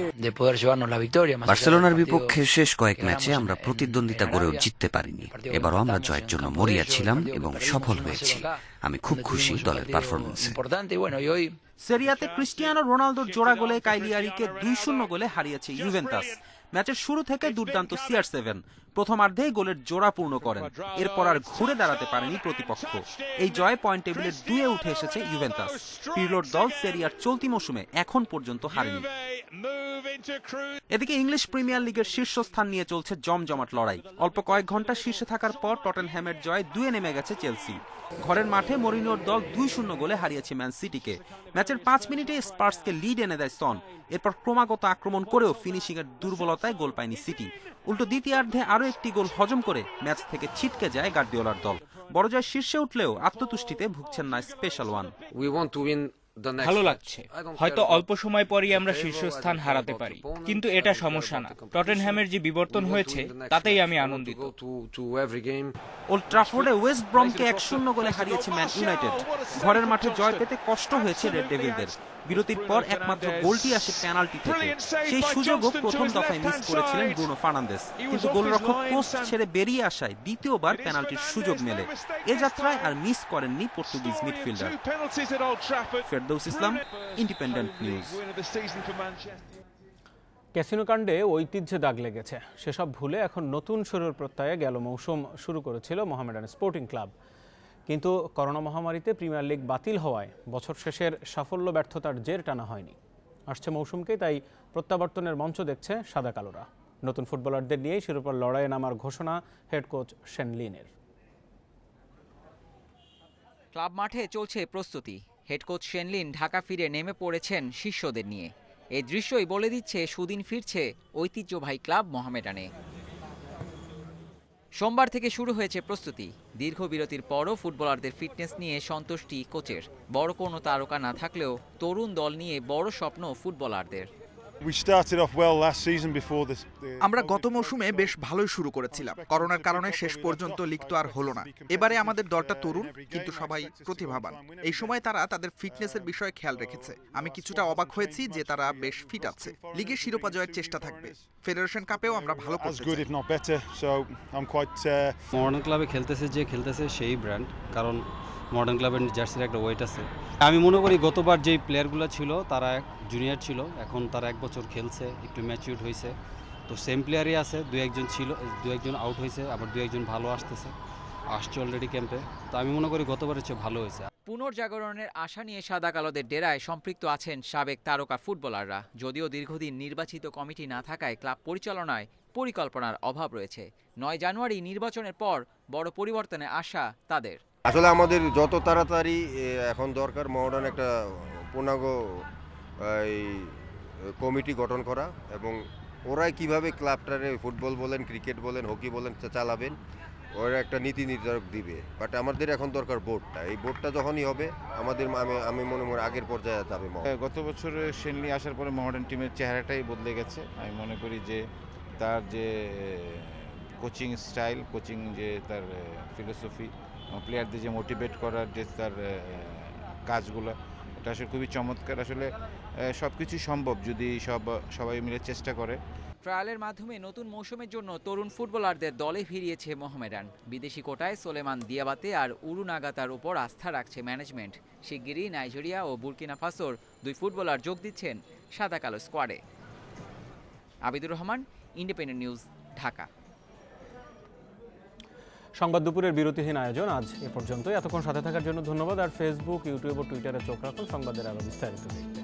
বার্সেলোনার বিপক্ষে শেষ কয়েক ম্যাচে আমরা প্রতিদ্বন্দ্বিতা গড়েও জিততে পারিনি। এবারও আমরা জয়ের জন্য মরিয়া ছিলাম এবং সফল হয়েছি। আমি খুব খুশি দলের পারফরম্যান্সে। সেরিয়াতে ক্রিস্টিয়ানো রোনালদোর জোড়া গোলে কাইলিয়ারিকে 2-0 গোলে হারিয়েছে ইউভেন্টাস। ম্যাচের শুরু থেকে দুর্দান্ত CR7 প্রথমার্ধেই গোলের জোড়া পূর্ণ করেন। এরপর আর ঘুরে দাঁড়াতে পারেনি প্রতিপক্ষ। এই জয়ে পয়েন্ট টেবিলের 2-এ উঠে এসেছে ইউভেন্টাস। পিরলোর দল সেরিয়ার চলতি মৌসুমে এখন পর্যন্ত হারেনি। এদিকে ইংলিশ প্রিমিয়ার লিগের শীর্ষস্থান নিয়ে চলছে জমজমাট লড়াই। অল্প কয়েক ঘন্টা শীর্ষে থাকার পর টটেনহ্যামের জয় 2-এ নেমে গেছে চেলসি। ঘরের মাঠে মরিনিওর দল 2-0 গোলে হারিয়েছে ম্যান সিটিকে। ম্যাচের 5 মিনিটে স্পার্সকে লিড এনে দেয় সন। এরপর ক্রমাগত আক্রমণ করেও ফিনিশিং এর দুর্বলতায় গোল পায়নি সিটি। উল্টো দ্বিতীয়ার্ধে আরও একটি গোল হজম করে ম্যাচ থেকে ছিটকে যায় গার্দিওলার দল। বড় জয় শীর্ষে উঠলেও আত্মতুষ্টিতে ভুগছেন না স্পেশাল ওয়ান। ভালো লাগছে, হয়তো অল্প সময় পরই আমরা শীর্ষস্থান হারাতে পারি, কিন্তু এটা সমস্যা না। টটেনহ্যামের যে বিবর্তন হয়েছে তাতেই আমি আনন্দিত। ওল্ড ট্রাফোর্ডে ওয়েস্ট ব্রমকে 1-0 গোলে হারিয়েছে ম্যান ইউনাইটেড। ঘরের মাঠে জয় পেতে কষ্ট হয়েছে রেড ডেভিলদের। বিরতির পর একমাত্র গোলটি আসে পেনাল্টি থেকে। সেই সুযোগও প্রথম দফায় মিস করেছিলেন ব্রুনো ফার্নান্দেস, কিন্তু গোলরক্ষক পোস্ট ছেড়ে বেরিয়ে আসায় দ্বিতীয়বার পেনাল্টির সুযোগ মেলে। এ যাত্রায় আর মিস করেননি পর্তুগিজ মিডফিল্ডার। ফেরদৌস ইসলাম, ইন্ডিপেন্ডেন্ট নিউজ। ক্যাসিনো কাণ্ডে ঐতিহ্যে দাগ লেগেছে, সেসব ভুলে এখন নতুন শুরুর প্রত্যয়ে গেল মৌসুম শুরু করেছিল মোহামেডান স্পোর্টিং ক্লাব। কিন্তু করোনা মহামারীতে প্রিমিয়ার লিগ বাতিল হওয়ায় বছর শেষের সাফল্য ব্যর্থতার জের টানা হয়নি। আসছে মৌসুমকে তাই প্রত্যাবর্তনের মঞ্চ দেখছে সাদা কালোরা। নতুন ফুটবলারদের নিয়েই শিরোপার লড়াইয়ে নামার ঘোষণা হেড কোচ শেন লিনের। ক্লাব মাঠে চলছে প্রস্তুতি। Head coach Shane Lin Dhaka ফিরে নেমে পড়েছেন শিষ্যদের নিয়ে। এই দৃশ্যই বলে দিচ্ছে সুদিন ফিরছে ঐতিহ্যবাহী ক্লাব মোহামেডানে। সোমবার থেকে শুরু হয়েছে প্রস্তুতি। দীর্ঘ বিরতির পরও ফুটবলারদের ফিটনেস নিয়ে সন্তুষ্টি কোচের। বড় কোনো তারকা না থাকলেও তরুণ দল নিয়ে বড় স্বপ্ন ফুটবলারদের। আমরা গত মৌসুমে বেশ ভালোই শুরু করেছিলাম। করোনার কারণে শেষ পর্যন্ত লিগ তো আর হলো না। এবারে আমাদের দলটা তরুণ, কিন্তু সবাই প্রতিভাবান। এই সময় তারা তাদের ফিটনেসের বিষয়ে খেয়াল রেখেছে। আমি কিছুটা অবাক হয়েছি যে তারা বেশ ফিট আছে। লিগে শিরোপা জয়ের চেষ্টা থাকবে। ফেডারেশন কাপেও আমরা ভালো করতে চাই। মডার্ন ক্লাবে খেলতেছে সেই ব্র্যান্ড, কারণ মডার্ন ক্লাবের জার্সির একটা ওয়েট আছে। আমি মনে করি গতবার যেই প্লেয়ারগুলো ছিল তারা জুনিয়র ছিল, এখন তারা 1 বছর খেলছে, একটু ম্যাচিউরড হয়েছে। তো সেম প্লেয়ারই আছে, 2-1 আউট হয়েছে, আবার 2-1 ভালো আসছে অলরেডি ক্যাম্পে। তো আমি মনে করি গতবারের চেয়ে ভালো হয়েছে। পুনর্জাগরণের আশা নিয়ে সাদা কালোদের ডেরায় সম্পৃক্ত আছেন সাবেক তারকা ফুটবলাররা। যদিও দীর্ঘদিন নির্বাচিত কমিটি না থাকায় ক্লাব পরিচালনায় পরিকল্পনার অভাব রয়েছে। 9 জানুয়ারি নির্বাচনের পর বড় পরিবর্তনের আশা তাদের। আসলে আমাদের যত তাড়াতাড়ি এখন দরকার মডার্ন একটা পূর্ণাঙ্গ কমিটি গঠন করা, এবং ওরাই কিভাবে ক্লাবটারে ফুটবল বলেন, ক্রিকেট বলেন, হকি বলেন চালাবেন, ওরা একটা নীতি নির্ধারক দিবে। বাট আমাদের এখন দরকার বোর্ডটা। এই বোর্ডটা যখনই হবে আমাদের আমি মনে করি আগের পর্যায়ে যাবে। গত বছর শেনলি আসার পরে মডার্ন টিমের চেহারাটাই বদলে গেছে। আমি মনে করি যে তার যে কোচিং স্টাইল, কোচিং যে তার ফিলোসফি, প্লেয়ারদের যে মোটিভেট করার যে তার কাজগুলো, এটা আসলে খুবই চমৎকার। আসলে সব কিছু সম্ভব যদি সবাই মিলে চেষ্টা করে। ট্রায়ালের মাধ্যমে নতুন মৌসুমের জন্য তরুণ ফুটবলারদের দলে ফিরিয়েছে মোহামেডান। বিদেশি কোটায় সোলেমান দিয়াবাতে আর উরু নাগাতার উপর আস্থা রাখছে ম্যানেজমেন্ট। শিগগিরই নাইজেরিয়া ও বুর্কিনা ফাসোর 2 ফুটবলার যোগ দিচ্ছেন সাদা কালো স্কোয়াডে। Abidur Rahman, independent news, Dhaka. সংবাদ দুপুরের বিরতিহীন আয়োজন আজ এ পর্যন্তই। এতক্ষণ সাথে থাকার জন্য ধন্যবাদ। আর ফেসবুক, ইউটিউব ও টুইটারে চোখ রাখুন সংবাদের আরও বিস্তারিত দেখতে।